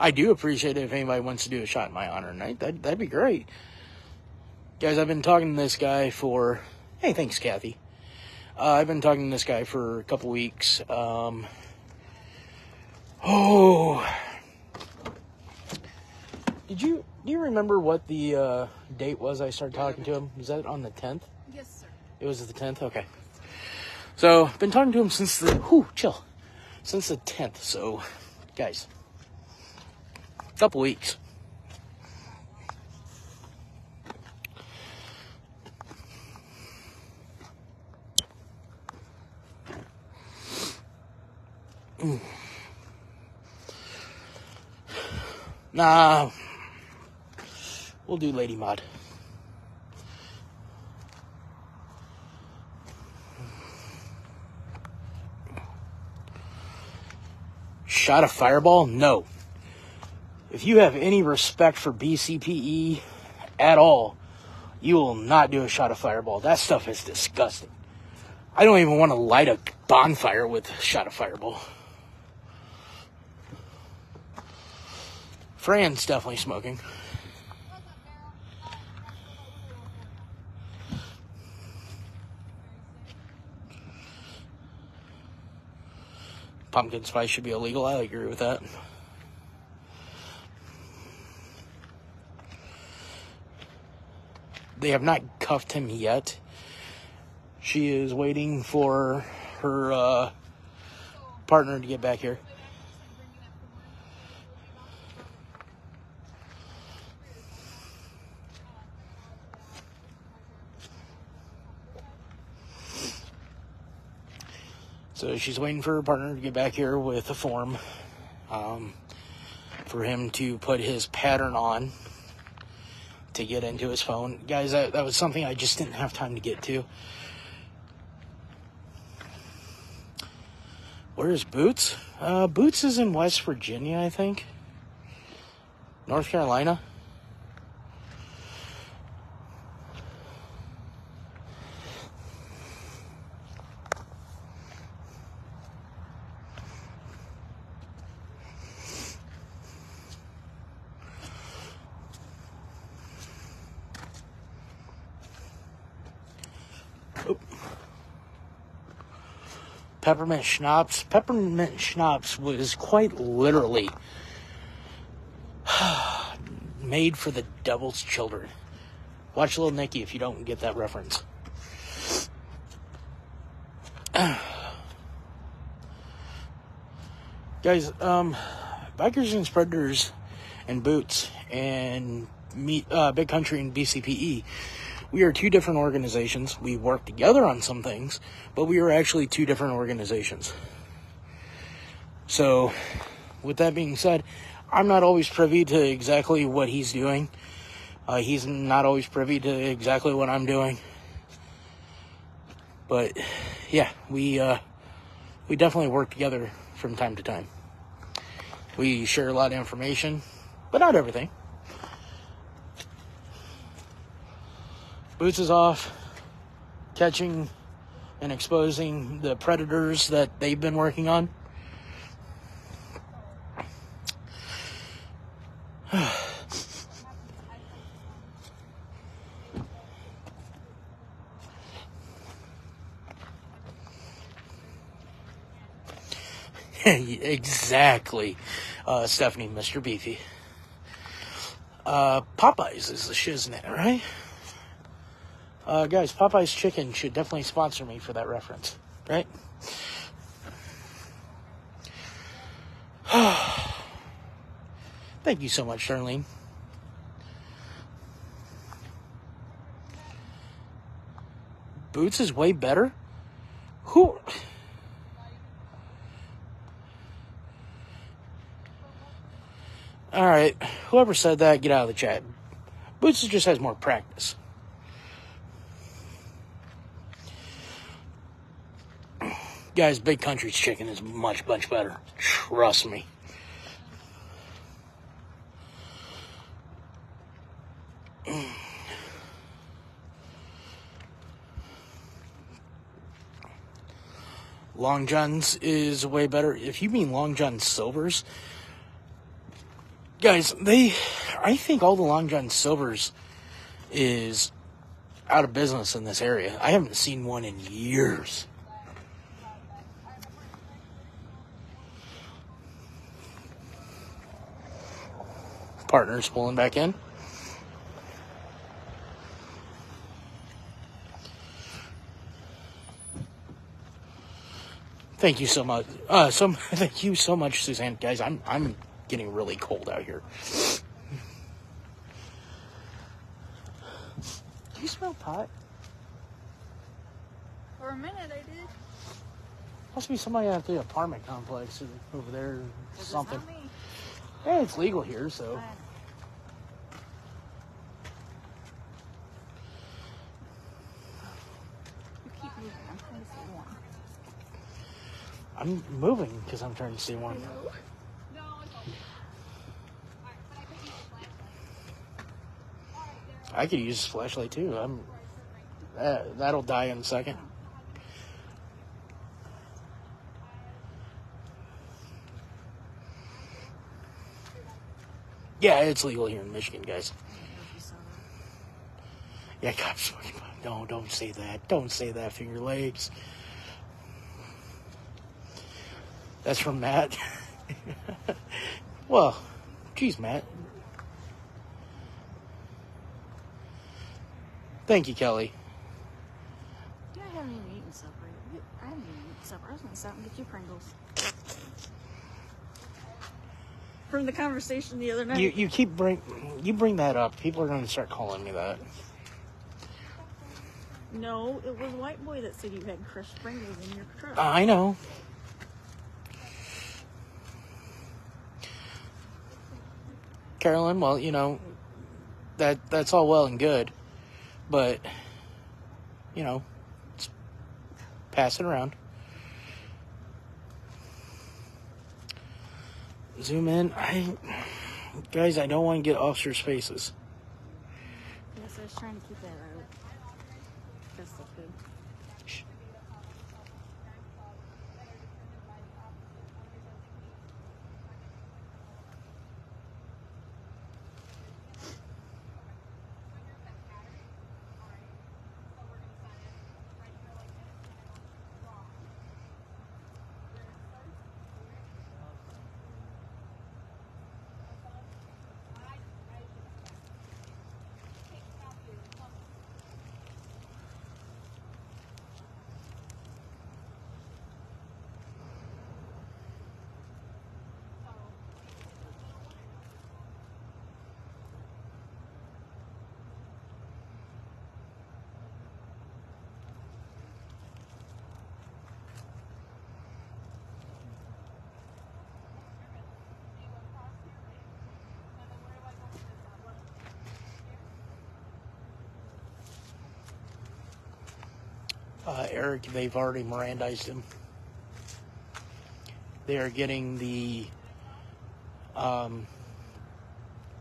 [SPEAKER 2] I do appreciate it if anybody wants to do a shot in my honor tonight. That'd be great. Guys, I've been talking to this guy for... Hey, thanks, Kathy. I've been talking to this guy for a couple weeks. Do you remember what the date was I started talking to him? Was that on the 10th?
[SPEAKER 4] Yes, sir.
[SPEAKER 2] It was the 10th? Okay. So, I've been talking to him since the... Since the 10th. So, guys... Couple weeks. Nah, we'll do Lady Mod. Shot a fireball? No. If you have any respect for BCPE at all, you will not do a shot of fireball. That stuff is disgusting. I don't even want to light a bonfire with a shot of fireball. Fran's definitely smoking. Pumpkin spice should be illegal. I agree with that. They have not cuffed him yet. She is waiting for her partner to get back here. So she's waiting for her partner to get back here with a form for him to put his pattern on to get into his phone. Guys, that was something I just didn't have time to get to. Where's Boots? Boots is in West Virginia, I think. North Carolina. Peppermint schnapps. Peppermint schnapps was quite literally made for the devil's children. Watch Little Nicky if you don't get that reference. Guys, Bikers and Spreaders and Boots and Big Country and BCPE, we are two different organizations. We work together on some things, but we are actually two different organizations. So, with that being said, I'm not always privy to exactly what he's doing. He's not always privy to exactly what I'm doing. But, yeah, we definitely work together from time to time. We share a lot of information, but not everything. Boots is off catching and exposing the predators that they've been working on. Exactly, Stephanie, Mr. Beefy. Popeyes is the shiznit, right? Guys, Popeye's Chicken should definitely sponsor me for that reference, right? Thank you so much, Darlene. Boots is way better? Who? Alright, whoever said that, get out of the chat. Boots just has more practice. Guys, Big Country's chicken is much, much better. Trust me. Long John's is way better. If you mean Long John Silver's, guys, I think all the Long John Silver's is out of business in this area. I haven't seen one in years. Partners pulling back in. Thank you so much. Thank you so much, Suzanne. Guys, I'm getting really cold out here. Do you smell pot?
[SPEAKER 5] For a minute, I did.
[SPEAKER 2] Must be somebody at the apartment complex over there or something.
[SPEAKER 5] It's not me.
[SPEAKER 2] Hey, it's legal here, so.
[SPEAKER 5] You keep moving. I'm trying to stay warm.
[SPEAKER 2] I'm moving because I'm trying to stay warm. I could use a flashlight too. That'll die in a second. Yeah, it's legal here in Michigan, guys. Yeah, cops smoking pot. No, don't say that. Don't say that, Finger Legs. That's from Matt. Well, geez, Matt. Thank you, Kelly.
[SPEAKER 5] Yeah, I haven't even eaten supper. I haven't even eaten supper. I was going to stop and get you Pringles. From the conversation the other night.
[SPEAKER 2] You bring that up. People are going to start calling me that.
[SPEAKER 5] No, it was White Boy that said you had crushed Pringles in your truck.
[SPEAKER 2] I know. Carolyn, well, you know, that's all well and good, but, you know, pass it around. zoom in. Guys, I don't want to get officers' faces.
[SPEAKER 5] Yes, I was trying to keep that out. That's so good.
[SPEAKER 2] Eric, they've already Mirandized him. They are getting the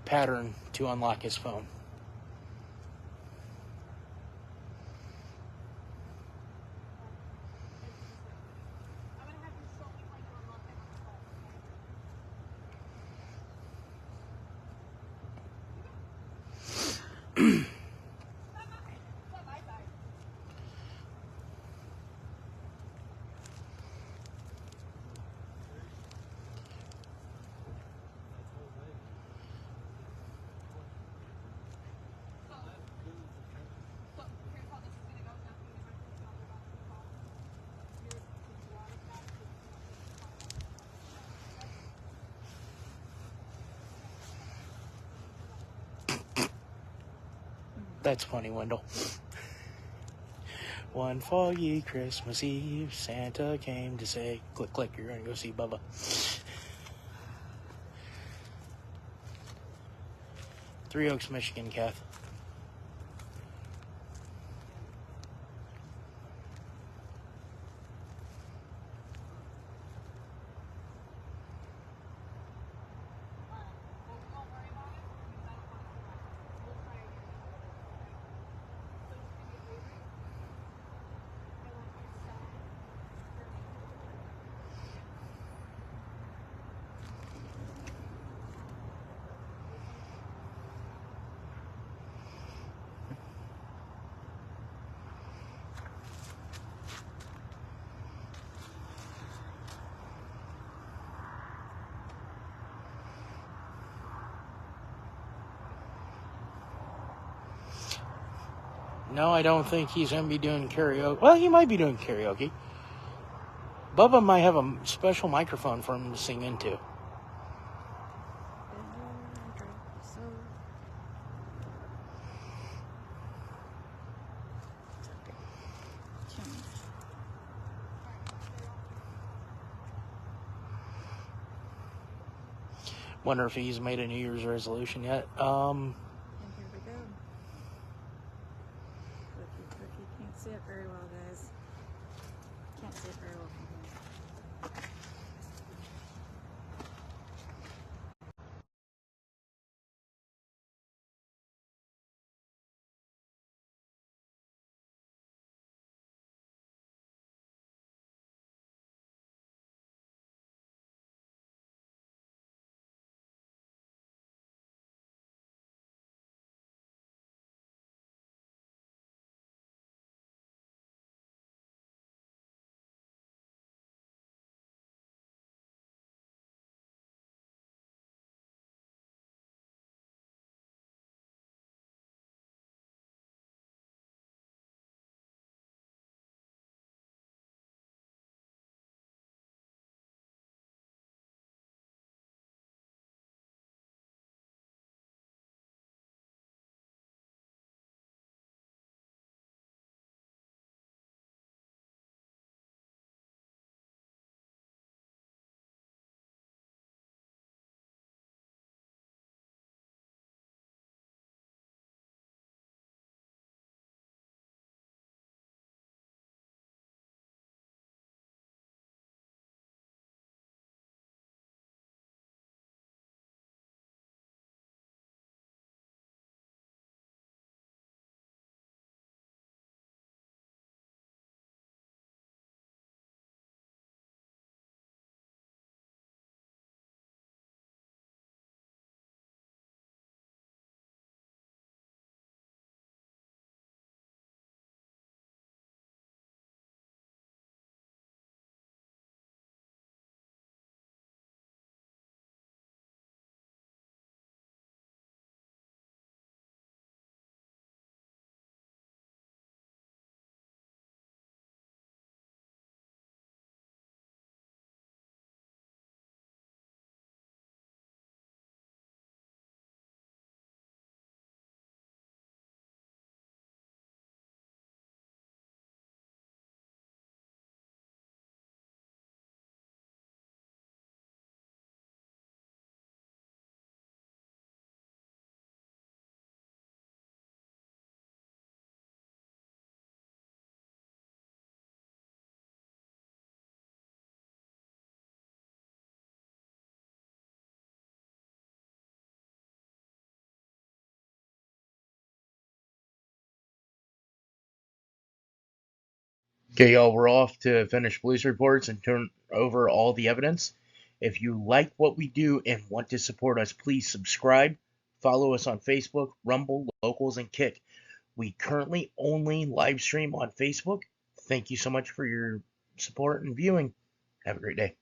[SPEAKER 2] pattern to unlock his phone. That's funny, Wendell. One foggy Christmas Eve, Santa came to say, click, click, you're going to go see Bubba. Three Oaks, Michigan, Kath. No, I don't think he's going to be doing karaoke. Well, he might be doing karaoke. Bubba might have a special microphone for him to sing into. Wonder if he's made a New Year's resolution yet.
[SPEAKER 5] And here we go. Cookie. Can't see it very well, guys. Can't see it very well from here.
[SPEAKER 1] Okay, y'all, we're off to finish police reports and turn over all the evidence. If you like what we do and want to support us, please subscribe. Follow us on Facebook, Rumble, Locals, and Kick. We currently only live stream on Facebook. Thank you so much for your support and viewing. Have a great day.